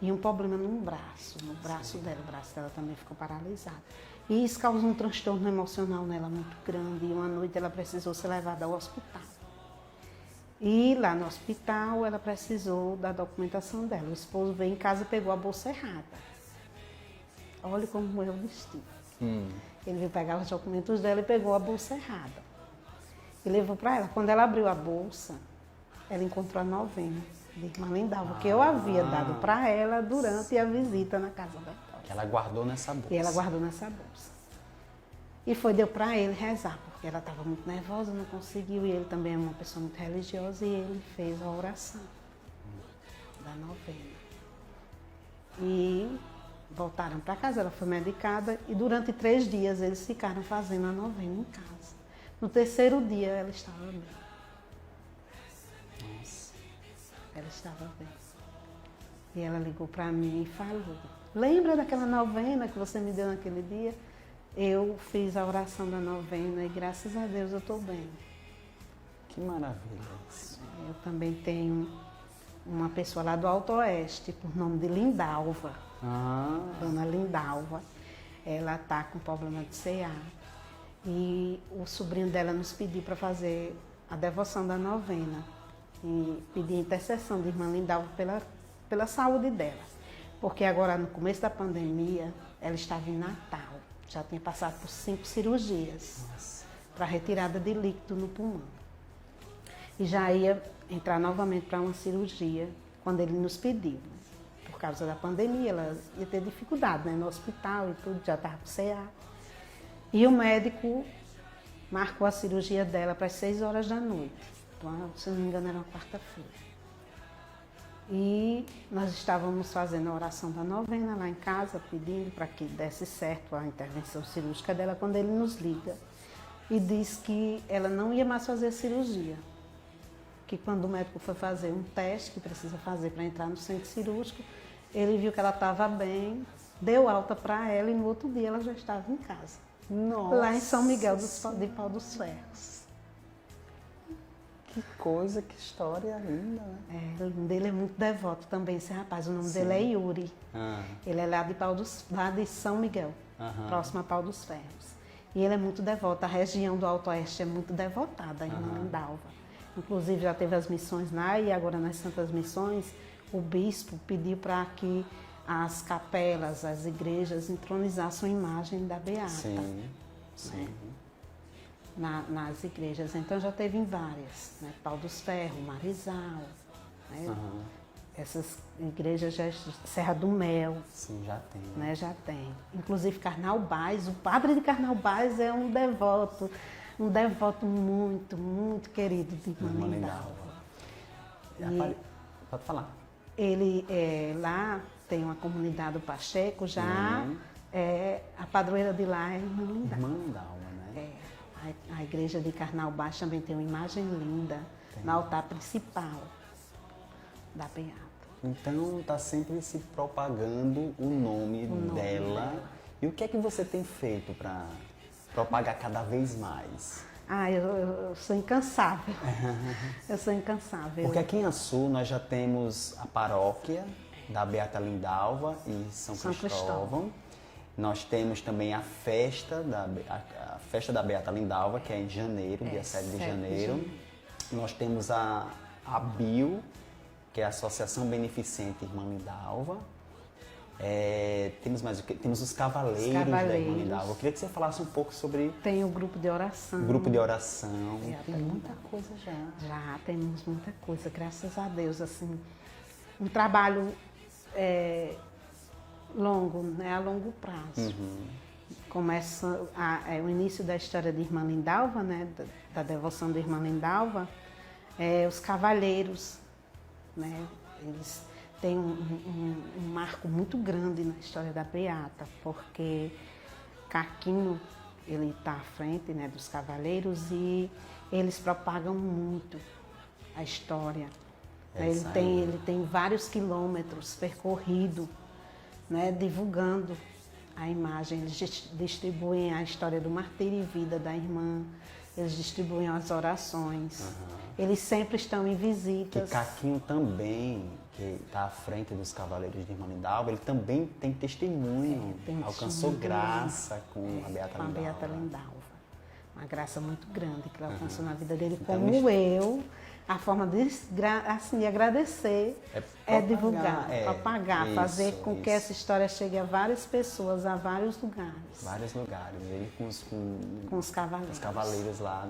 e um problema no braço dela. O braço dela também ficou paralisado. E isso causou um transtorno emocional nela muito grande, e uma noite ela precisou ser levada ao hospital. E lá no hospital ela precisou da documentação dela. O esposo veio em casa e pegou a bolsa errada. Olha como eu vesti. Ele veio pegar os documentos dela e pegou a bolsa errada. E levou para ela. Quando ela abriu a bolsa, ela encontrou a novena de Irmã Lindalva, que eu havia dado para ela durante a visita na casa dela. Que ela guardou nessa bolsa. E ela guardou nessa bolsa. E deu para ele rezar, porque ela estava muito nervosa, não conseguiu. E ele também é uma pessoa muito religiosa, e ele fez a oração da novena. E voltaram para casa, ela foi medicada, e durante 3 dias eles ficaram fazendo a novena em casa. No 3º dia ela estava bem. Nossa. Ela estava bem. E ela ligou para mim e falou: lembra daquela novena que você me deu naquele dia? Eu fiz a oração da novena e graças a Deus eu estou bem. Que maravilha isso. Eu também tenho uma pessoa lá do Alto Oeste, por nome de Lindalva. Dona Lindalva. Ela está com problema de CA. E o sobrinho dela nos pediu para fazer a devoção da novena. E pedir a intercessão de Irmã Lindalva pela saúde dela. Porque agora, no começo da pandemia, ela estava em Natal. Já tinha passado por 5 cirurgias para retirada de líquido no pulmão. E já ia entrar novamente para uma cirurgia quando ele nos pediu. Por causa da pandemia, ela ia ter dificuldade, né, no hospital e tudo, já estava com CA. E o médico marcou a cirurgia dela para as 6 horas da noite. Então, se não me engano, era uma quarta-feira. E nós estávamos fazendo a oração da novena lá em casa, pedindo para que desse certo a intervenção cirúrgica dela, quando ele nos liga e diz que ela não ia mais fazer a cirurgia. Que quando o médico foi fazer um teste que precisa fazer para entrar no centro cirúrgico, ele viu que ela estava bem deu alta para ela e no outro dia ela já estava em casa. Nossa. Lá em São Miguel de Pau dos Ferros. Que coisa, que história linda, né? É, ele é muito devoto também, esse rapaz. O nome Sim. dele é Yuri. Ah, Ele é lá de São Miguel, Aham. próximo a Pau dos Ferros. E ele é muito devoto. A região do Alto Oeste é muito devotada, a irmã Lindalva. Inclusive já teve as missões lá e agora nas Santas Missões, o bispo pediu para que as capelas, as igrejas entronizassem a imagem da Beata. sim, sim. Nas igrejas. Então já teve em várias, né? Pau dos Ferros, Marizal, né? Aham. Essas igrejas, Serra do Mel, Sim, já tem. né? Já tem. Inclusive Carnaubás, o padre de Carnaubás é um devoto muito, muito querido de Irmã Irmã Lindalva. Lindalva. Pode falar. Ele lá tem uma comunidade do Pacheco, já a padroeira de lá é Irmã Lindalva. Irmã Lindalva, né? A igreja de Carnaubás também tem uma imagem linda no altar principal da Beata. Então está sempre se propagando o nome dela. E o que é que você tem feito para propagar cada vez mais? Eu sou incansável. Eu sou incansável. Porque aqui em Açu nós já temos a paróquia da Beata Lindalva e São Cristóvão. Nós temos também a festa a festa da Beata Lindalva, que é em janeiro, dia 7 de janeiro. Nós temos a BIO, que é a Associação Beneficente Irmã Lindalva. Temos mais o quê? Temos os Cavaleiros da Irmã Lindalva. Eu queria que você falasse um pouco sobre tem o grupo de oração. o grupo de oração. Tem muita coisa já. Já temos muita coisa, graças a Deus. Assim, um trabalho longo, né, a longo prazo. Começa o início da história de Irmã Lindalva, né, da devoção de Irmã Lindalva. Os Cavaleiros, né, eles têm um marco muito grande na história da Beata, porque Caquinho, ele está à frente, né, dos Cavaleiros e eles propagam muito a história. Ele tem vários quilômetros percorridos, né, divulgando a imagem. Eles distribuem a história do martírio e vida da irmã, eles distribuem as orações. Eles sempre estão em visitas. Que Caquinho também, que está à frente dos Cavaleiros de Irmã Lindalva, ele também tem testemunho, alcançou graça com a Beata Lindalva. Com a Beata Lindalva. Uma graça muito grande que ela alcançou na vida dele, como eu. A forma de agradecer é divulgar, propagar, fazer com que essa história chegue a várias pessoas, a vários lugares. Vários lugares. Ele com os Cavaleiros. Os Cavaleiros lá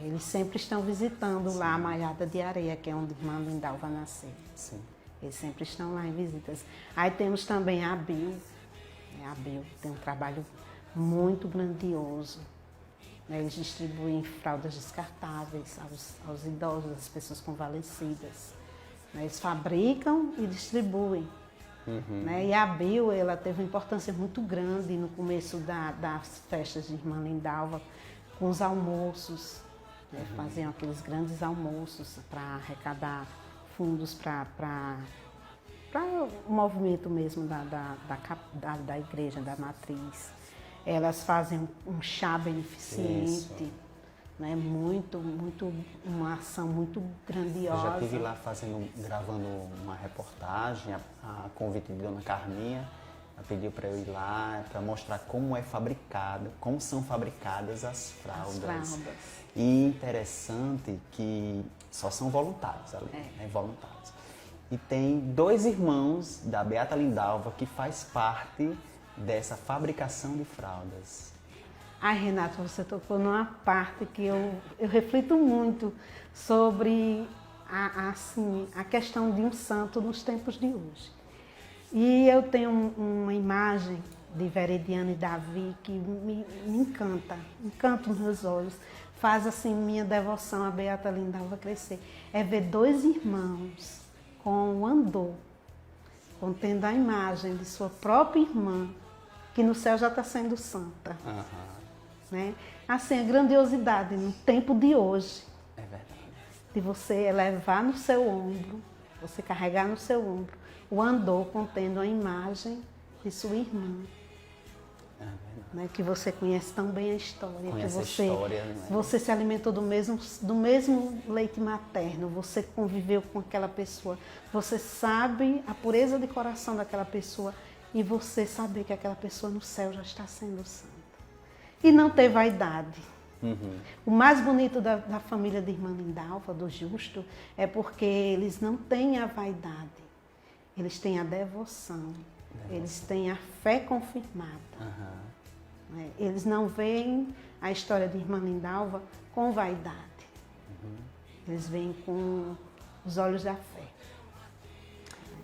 eles sempre estão visitando lá a Malhada de Areia, que é onde Irmã Lindalva nasceu. Sim. Eles sempre estão lá em visitas. Aí temos também a BIO. A BIO tem um trabalho muito grandioso. Eles distribuem fraldas descartáveis aos idosos, às pessoas convalescidas. Eles fabricam e distribuem. E a BIO, ela teve uma importância muito grande no começo das festas de Irmã Lindalva, com os almoços. Faziam aqueles grandes almoços para arrecadar fundos para o movimento mesmo da igreja, da matriz. Elas fazem um chá beneficente, né? Uma ação muito grandiosa. Eu já estive lá gravando uma reportagem, a convite de Dona Carminha, ela pediu para eu ir lá para mostrar como são fabricadas as fraldas. E interessante que só são voluntários ali, né? Voluntários. E tem 2 irmãos da Beata Lindalva que faz parte dessa fabricação de fraldas. Renato, você tocou numa parte que eu reflito muito sobre a questão de um santo nos tempos de hoje. E eu tenho uma imagem de Veridiana e Davi que me encanta os meus olhos, faz assim minha devoção à Beata Lindalva crescer. É ver 2 irmãos com o andor, contendo a imagem de sua própria irmã, que no céu já está sendo santa. Né? Assim, a grandiosidade no tempo de hoje. É verdade. De você levar no seu ombro, você carregar no seu ombro, o andor contendo a imagem de sua irmã. É verdade. Né, que você conhece tão bem a história, Conhece que a história, né? você se alimentou do mesmo leite materno, você conviveu com aquela pessoa, você sabe a pureza de coração daquela pessoa e você saber que aquela pessoa no céu já está sendo santa. E não ter vaidade. Uhum. O mais bonito da família de Irmã Lindalva, do Justo, é porque eles não têm a vaidade, eles têm a devoção. Eles têm a fé confirmada. Uhum. Né? Eles não veem a história de Irmã Lindalva com vaidade. Eles veem com os olhos da fé.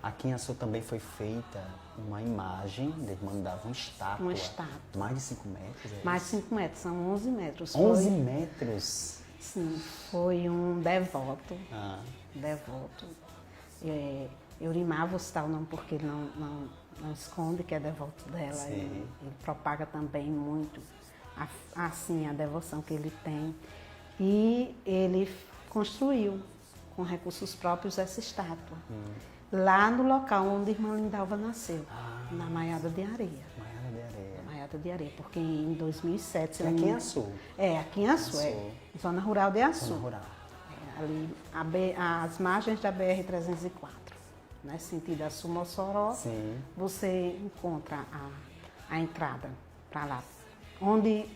Aqui em Açu também foi feita uma imagem da Irmã Lindalva, uma estátua. Uma estátua. Mais de 5 metros? É Mais de 5 metros, são 11 metros. 11 metros? Sim, foi um devoto. Ah. Devoto. Eurimar, vou citar o nome porque ele não esconde que é devoto dela. Ele propaga também muito assim a devoção que ele tem. E ele construiu com recursos próprios essa estátua. Lá no local onde Irmã Lindalva nasceu, na Maiada de Areia. Maiada de Areia. Maiada de Areia, porque em 2007... É aqui em Açu? É, aqui em Açu, é. Zona Rural de Açu. Zona Rural. É, ali, as margens da BR-304. Né, sentido Açu-Mossoró, você encontra a entrada para lá, onde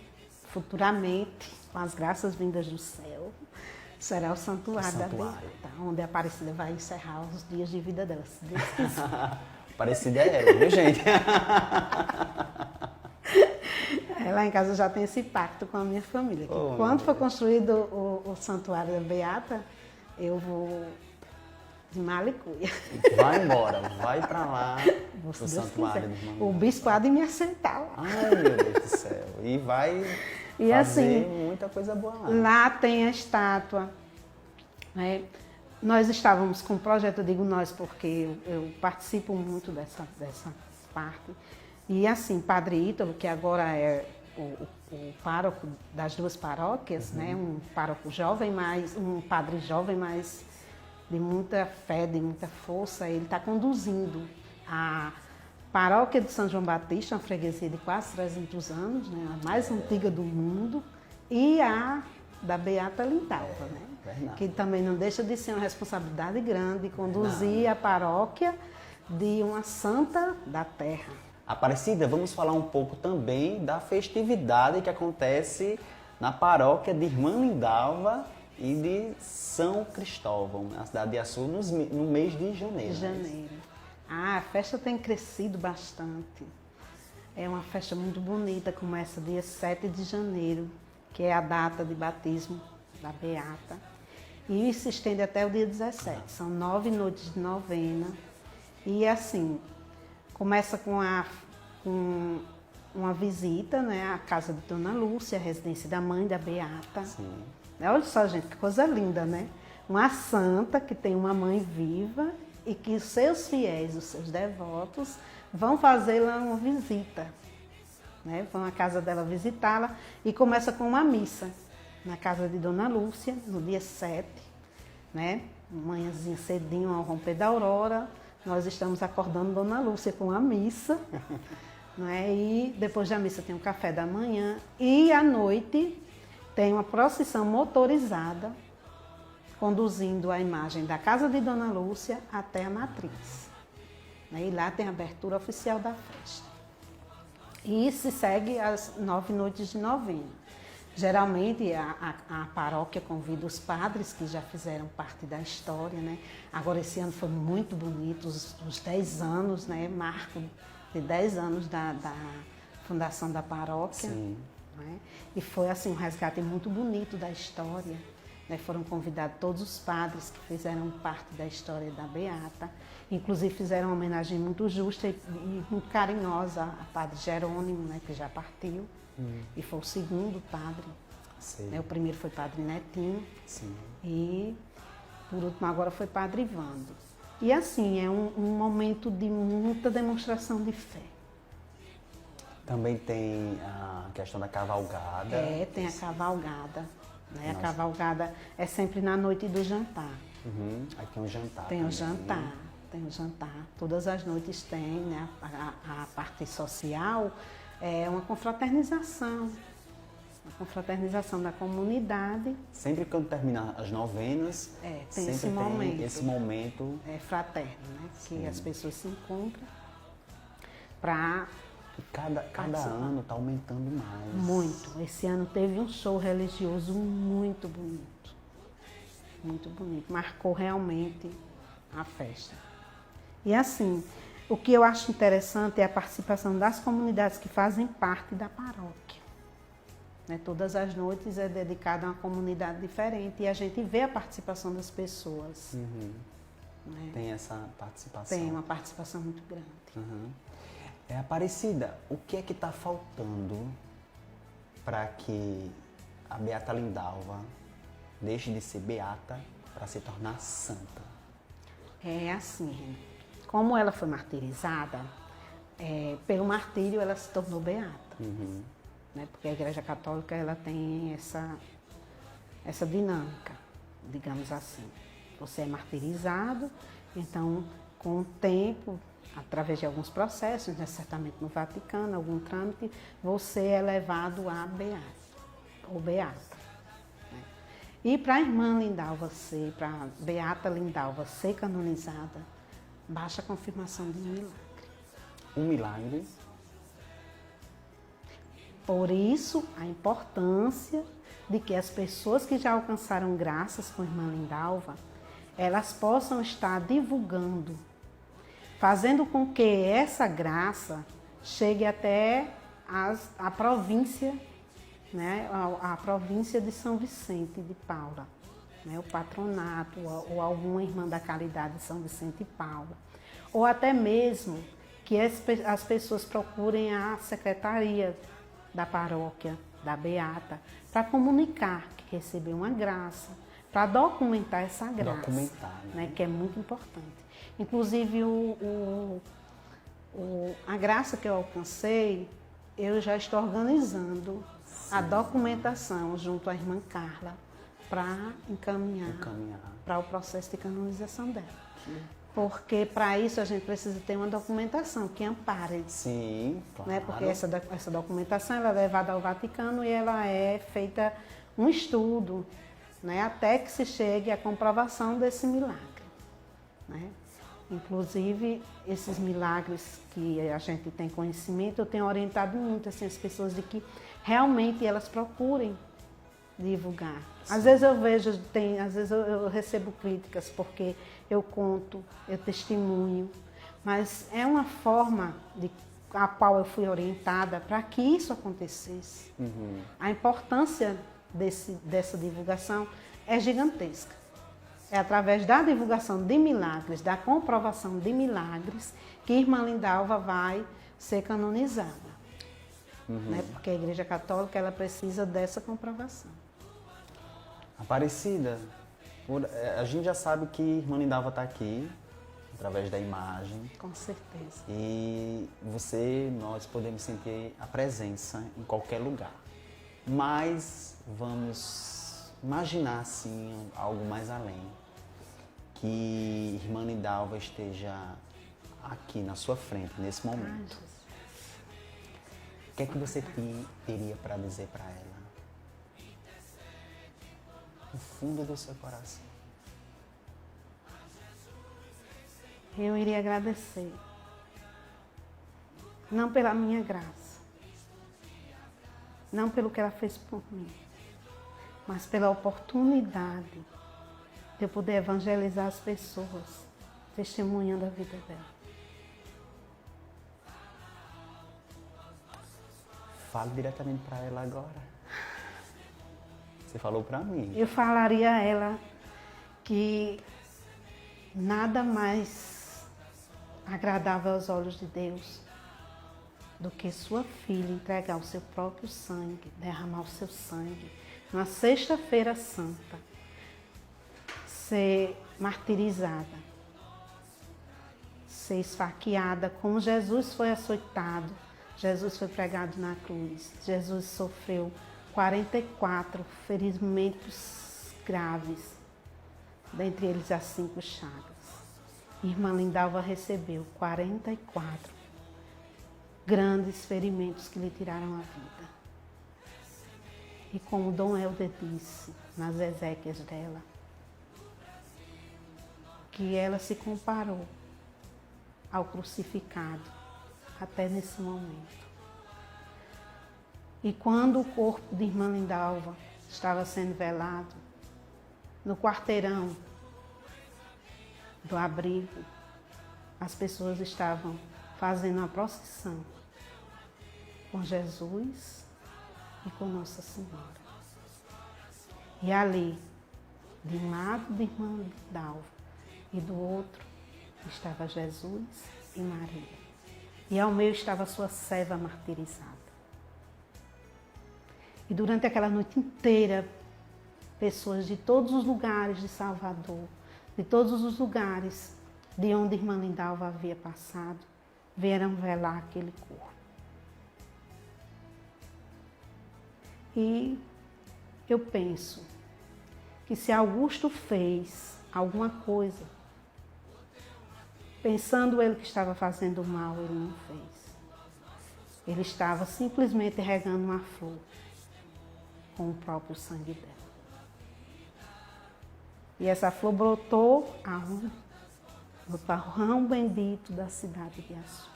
futuramente, com as graças vindas do céu, será o santuário da Beata, onde a Aparecida vai encerrar os dias de vida dela, se Deus quiser. Aparecida é ela, viu, gente? Lá em casa já tem esse pacto com a minha família, que quando for construído o santuário da Beata, eu vou de Malicuia. Vai embora, vai pra lá, pro santuário do Irmã. O bispo há de me aceitar lá. Ai, meu Deus do céu. E vai fazer assim, muita coisa boa lá. Lá tem a estátua. Né? Nós estávamos com o projeto, eu digo nós porque eu participo muito dessa parte. E assim, Padre Ítalo, que agora é o pároco das duas paróquias, né? Um pároco jovem, um padre jovem, mas de muita fé, de muita força, ele está conduzindo a paróquia de São João Batista, uma freguesia de quase 300 anos, né, a mais antiga do mundo, e a da Beata Lindalva, né, que também não deixa de ser uma responsabilidade grande conduzir a paróquia de uma santa da terra. Aparecida, vamos falar um pouco também da festividade que acontece na paróquia de Irmã Lindalva e de São Cristóvão, na cidade de Açu, no mês de janeiro. A festa tem crescido bastante. É uma festa muito bonita, começa dia 7 de janeiro, que é a data de batismo da Beata. E se estende até o dia 17. São 9 noites de novena. E assim, começa com uma visita, né, à casa de Dona Lúcia, a residência da mãe da Beata. Sim. Olha só, gente, que coisa linda, né? Uma santa que tem uma mãe viva e que os seus fiéis, os seus devotos, vão fazer lá uma visita. Né? Vão à casa dela visitá-la e começa com uma missa na casa de Dona Lúcia, no dia 7, né? Manhãzinha cedinho, ao romper da aurora, nós estamos acordando Dona Lúcia com a missa. Né? E depois da missa tem o café da manhã e à noite tem uma procissão motorizada conduzindo a imagem da casa de Dona Lúcia até a matriz. E lá tem a abertura oficial da festa. E se segue as 9 noites de novena. Geralmente a paróquia convida os padres que já fizeram parte da história, né? Agora esse ano foi muito bonito, os 10 anos, né? Marco de 10 anos da fundação da paróquia. Sim. Né? E foi assim um resgate muito bonito da história. Né? Foram convidados todos os padres que fizeram parte da história da Beata. Inclusive fizeram uma homenagem muito justa e muito carinhosa a Padre Jerônimo, né? Que já partiu. E foi o segundo padre. Né? O primeiro foi Padre Netinho. Sim. E por último agora foi Padre Ivando. E assim, é um momento de muita demonstração de fé. Também tem a questão da cavalgada. Tem a cavalgada. Né? A cavalgada é sempre na noite do jantar. Aí tem um jantar. Tem o jantar. tem o jantar. Todas as noites tem, né? A parte social é uma confraternização. A confraternização da comunidade. Sempre quando termina as novenas, Tem sempre esse tem momento. esse momento. É fraterno, né? Sim. Que as pessoas se encontram para... E cada ano está aumentando mais. Muito. Esse ano teve um show religioso muito bonito. Muito bonito. Marcou realmente a festa. E assim, o que eu acho interessante é a participação das comunidades que fazem parte da paróquia. Né? Todas as noites é dedicada a uma comunidade diferente e a gente vê a participação das pessoas. Uhum. Né? Tem essa participação. Tem uma participação muito grande. Uhum. Aparecida, o que é que está faltando para que a Beata Lindalva deixe de ser beata para se tornar santa? É assim, como ela foi martirizada, pelo martírio ela se tornou beata. Uhum. Né? Porque a Igreja Católica ela tem essa dinâmica, digamos assim. Você é martirizado, então com o tempo, através de alguns processos, né, certamente no Vaticano, algum trâmite, você é levado a beata, ou beata. Né? E para a irmã Lindalva para a Beata Lindalva ser canonizada, basta a confirmação de um milagre. Um milagre. Por isso, a importância de que as pessoas que já alcançaram graças com a irmã Lindalva, elas possam estar divulgando, fazendo com que essa graça chegue até a província, né, a província de São Vicente de Paula, né, o patronato ou alguma irmã da caridade de São Vicente de Paula. Ou até mesmo que as pessoas procurem a secretaria da paróquia, da Beata, para comunicar que recebeu uma graça, para documentar essa graça, Documentar, né, que é muito importante. Inclusive, a graça que eu alcancei, eu já estou organizando a documentação junto à irmã Carla para encaminhar para o processo de canonização dela. Porque para isso a gente precisa ter uma documentação que ampare. Sim, claro. Né? Porque essa documentação ela é levada ao Vaticano e ela é feita um estudo, né? Até que se chegue à comprovação desse milagre. Né? Inclusive, esses milagres que a gente tem conhecimento, eu tenho orientado muito assim, as pessoas de que realmente elas procurem divulgar. Sim. Às vezes eu vejo, às vezes eu recebo críticas porque eu conto, eu testemunho, mas é uma forma a qual eu fui orientada para que isso acontecesse. Uhum. A importância dessa divulgação é gigantesca. É através da divulgação de milagres, da comprovação de milagres, que a irmã Lindalva vai ser canonizada. Uhum. Né? Porque a Igreja Católica ela precisa dessa comprovação. Aparecida, a gente já sabe que a irmã Lindalva está aqui, através da imagem. Com certeza. E nós podemos sentir a presença em qualquer lugar. Mas vamos imaginar, assim, algo mais além. Que irmã Lindalva esteja aqui na sua frente, nesse momento. O que é que você teria para dizer para ela? No fundo do seu coração. Eu iria agradecer. Não pela minha graça. Não pelo que ela fez por mim. Mas pela oportunidade de eu poder evangelizar as pessoas, testemunhando a vida dela. Fale diretamente para ela agora. Você falou para mim. Eu falaria a ela que nada mais agradável aos olhos de Deus do que sua filha entregar o seu próprio sangue, derramar o seu sangue na sexta-feira santa, ser martirizada, ser esfaqueada, como Jesus foi açoitado, Jesus foi pregado na cruz, Jesus sofreu 44 ferimentos graves, dentre eles as 5 chagas. Irmã Lindalva recebeu 44 grandes ferimentos que lhe tiraram a vida. E como Dom Helder disse nas exéquias dela, que ela se comparou ao crucificado até nesse momento. E quando o corpo de Irmã Lindalva estava sendo velado, no quarteirão do abrigo, as pessoas estavam fazendo uma procissão com Jesus e com Nossa Senhora. E ali, de um lado de Irmã Lindalva e do outro, estava Jesus e Maria. E ao meio estava a sua serva martirizada. E durante aquela noite inteira, pessoas de todos os lugares de Salvador, de todos os lugares de onde Irmã Lindalva havia passado, vieram velar aquele corpo. E eu penso que se Augusto fez alguma coisa, pensando ele que estava fazendo mal, ele não fez. Ele estava simplesmente regando uma flor com o próprio sangue dela. E essa flor brotou aonde? No torrão bendito da cidade de Açu.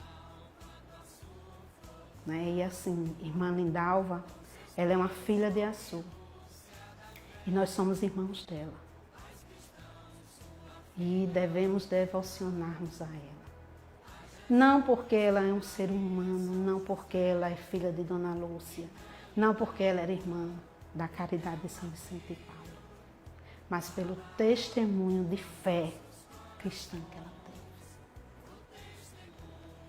E assim, Irmã Lindalva, ela é uma filha de Açu. E nós somos irmãos dela. E devemos devocionar-nos a ela. Não porque ela é um ser humano, não porque ela é filha de Dona Lúcia, não porque ela era irmã da Caridade de São Vicente de Paulo, mas pelo testemunho de fé cristã que ela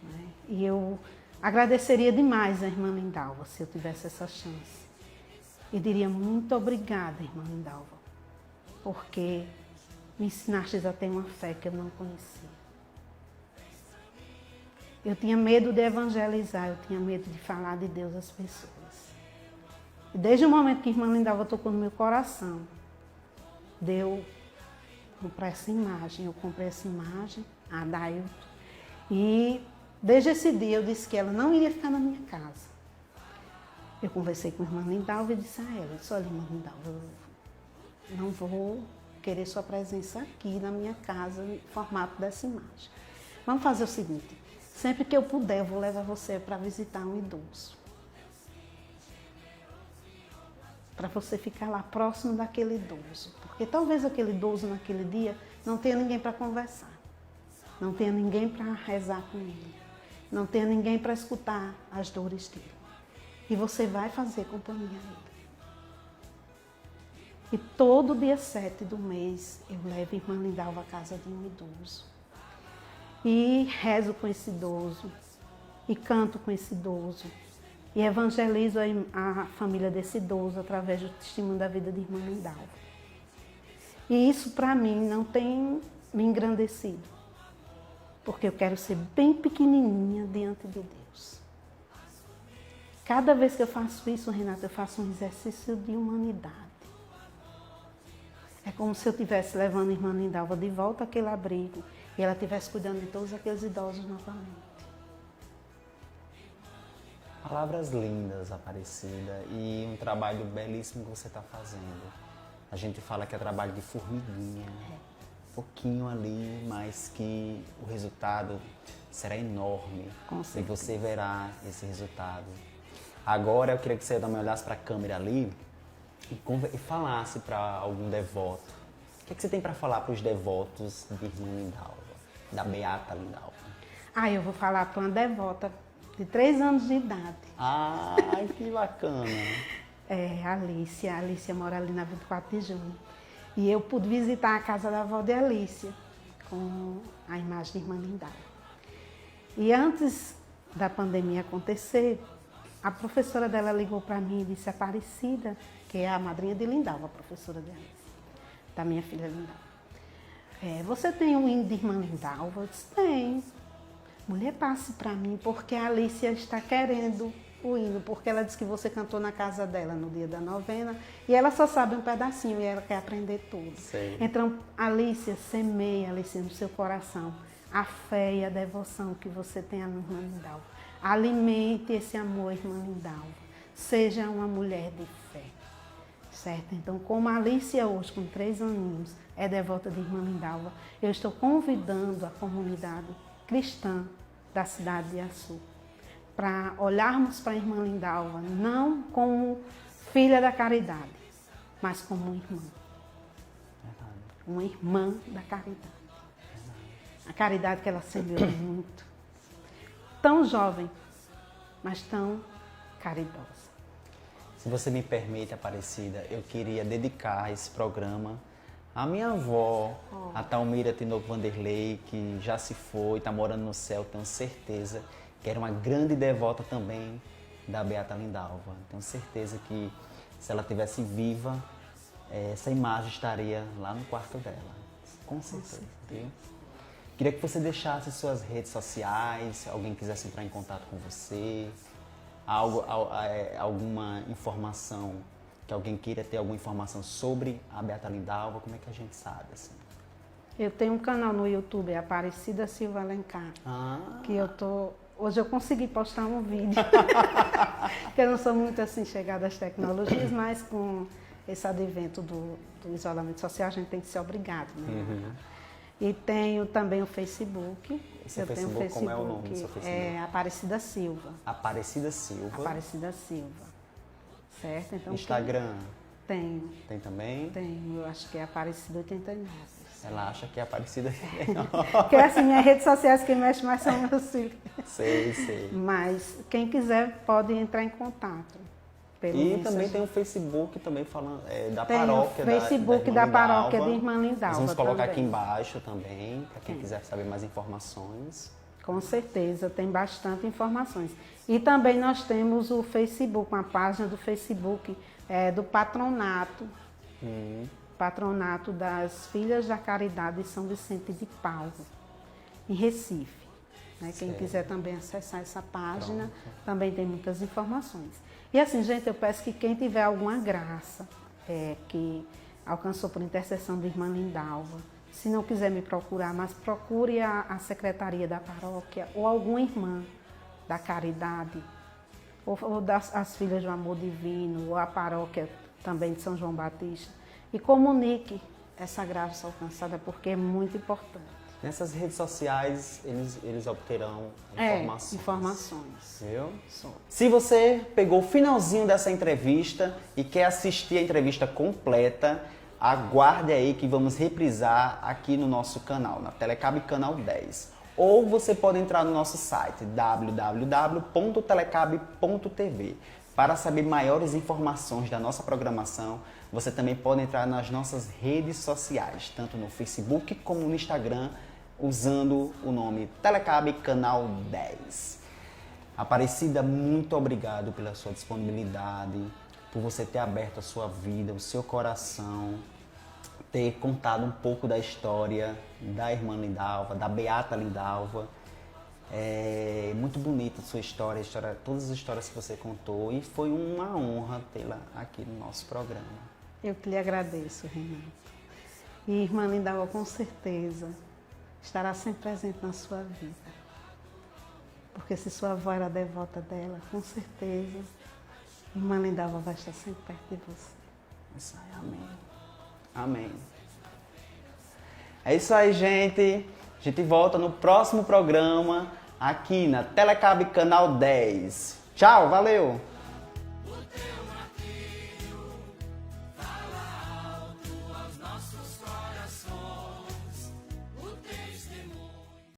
teve. E eu agradeceria demais a Irmã Lindalva se eu tivesse essa chance. E diria muito obrigada, Irmã Lindalva, porque me ensinastes a ter uma fé que eu não conhecia. Eu tinha medo de evangelizar, eu tinha medo de falar de Deus às pessoas. E desde o momento que a Irmã Lindalva tocou no meu coração, eu comprei essa imagem, a Dailton, e desde esse dia eu disse que ela não iria ficar na minha casa. Eu conversei com a Irmã Lindalva e disse a ela, olha, Irmã Lindalva, eu não vou querer sua presença aqui na minha casa, no formato dessa imagem. Vamos fazer o seguinte, sempre que eu puder, eu vou levar você para visitar um idoso. Para você ficar lá próximo daquele idoso. Porque talvez aquele idoso naquele dia não tenha ninguém para conversar. Não tenha ninguém para rezar com ele. Não tenha ninguém para escutar as dores dele. E você vai fazer companhia a ele. E todo dia 7 do mês eu levo a Irmã Lindalva à casa de um idoso. E rezo com esse idoso. E canto com esse idoso. E evangelizo a família desse idoso através do testemunho da vida de Irmã Lindalva. E isso para mim não tem me engrandecido. Porque eu quero ser bem pequenininha diante de Deus. Cada vez que eu faço isso, Renata, eu faço um exercício de humanidade. É como se eu estivesse levando a Irmã Lindalva de volta àquele abrigo e ela estivesse cuidando de todos aqueles idosos novamente. Palavras lindas, Aparecida, e um trabalho belíssimo que você está fazendo. A gente fala que é trabalho de formiguinha, pouquinho ali, mas que o resultado será enorme. Com e certeza. você verá esse resultado. Agora eu queria que você também olhasse para a câmera ali e falasse para algum devoto. O que você tem para falar para os devotos de Irmã Lindalva, da Beata Lindalva? Eu vou falar para uma devota de 3 anos de idade. Ai, que bacana. A Alicia. A Alicia mora ali na 24 de junho. E eu pude visitar a casa da avó de Alicia, com a imagem de Irmã Lindalva. E antes da pandemia acontecer, a professora dela ligou para mim e disse, Aparecida, que é a madrinha de Lindalva, a professora de Alicia, da minha filha Lindalva. Você tem um hino de Irmã Lindalva? Eu disse, tem. Mulher, passe para mim, porque a Alicia está querendo o hino, porque ela disse que você cantou na casa dela no dia da novena e ela só sabe um pedacinho e ela quer aprender tudo. Sei. Então, Alicia, semeia, Alicia, no seu coração a fé e a devoção que você tem à irmã Lindalva. Alimente esse amor, irmã Lindalva. Seja uma mulher de fé. Certo? Então, como a Alicia hoje, com 3 aninhos, é devota de irmã Lindalva, eu estou convidando a comunidade cristã da cidade de Açu para olharmos para a irmã Lindalva não como filha da caridade, mas como uma irmã. Verdade. Uma irmã da caridade. A caridade que ela semeou muito. Tão jovem, mas tão caridosa. Se você me permite, Aparecida, eu queria dedicar esse programa à minha avó, a Talmira Tinoco Vanderlei, que já se foi, está morando no céu, tenho certeza, que era uma grande devota também da Beata Lindalva. Tenho certeza que se ela estivesse viva, essa imagem estaria lá no quarto dela. Com certeza. Viu? Queria que você deixasse suas redes sociais, se alguém quisesse entrar em contato com você, alguma informação, que alguém queira ter alguma informação sobre a Beata Lindalva, como é que a gente sabe? Assim? Eu tenho um canal no YouTube, Aparecida Silva Alencar, que hoje eu consegui postar um vídeo, porque eu não sou muito assim chegada às tecnologias, mas com esse advento do isolamento social a gente tem que ser obrigado, né? Uhum. E tenho também o Facebook. Esse Facebook, como é o nome do seu Facebook? É Aparecida Silva. Aparecida Silva. Aparecida Silva. Certo? Então, Instagram? Tenho. Tem também? Tenho, eu acho que é Aparecida 89. Ela acha que é Aparecida. Porque assim, minhas redes sociais que mexem mais são meus filhos. Sei. Mas quem quiser pode entrar em contato. E também tem o Facebook também falando da tem paróquia. Tem o Facebook da paróquia de Irmã Lindalva. Nós vamos colocar também aqui embaixo também, para quem quiser saber mais informações. Com certeza, tem bastante informações. E também nós temos o Facebook, uma página do Facebook do Patronato. Patronato das Filhas da Caridade de São Vicente de Paulo, em Recife. Né? Quem quiser também acessar essa página, também tem muitas informações. E assim, gente, eu peço que quem tiver alguma graça, que alcançou por intercessão de Irmã Lindalva, se não quiser me procurar, mas procure a secretaria da paróquia ou alguma irmã da caridade, ou as Filhas do Amor Divino, ou a paróquia também de São João Batista, e comunique essa graça alcançada, porque é muito importante. Nessas redes sociais, eles obterão informações. Viu? Se você pegou o finalzinho dessa entrevista e quer assistir a entrevista completa, aguarde aí que vamos reprisar aqui no nosso canal, na Telecab Canal 10. Ou você pode entrar no nosso site www.telecab.tv. Para saber maiores informações da nossa programação, você também pode entrar nas nossas redes sociais, tanto no Facebook como no Instagram, usando o nome Telecab Canal 10. Aparecida, muito obrigado pela sua disponibilidade, por você ter aberto a sua vida, o seu coração, ter contado um pouco da história da Irmã Lindalva, da Beata Lindalva. É muito bonita a sua história, todas as histórias que você contou, e foi uma honra tê-la aqui no nosso programa. Eu que lhe agradeço, Renato. E Irmã Lindalva, com certeza, estará sempre presente na sua vida. Porque se sua avó era devota dela, com certeza, Irmã Lindalva vai estar sempre perto de você. Isso aí, amém. Amém. É isso aí, gente. A gente volta no próximo programa aqui na Telecab Canal 10. Tchau, valeu!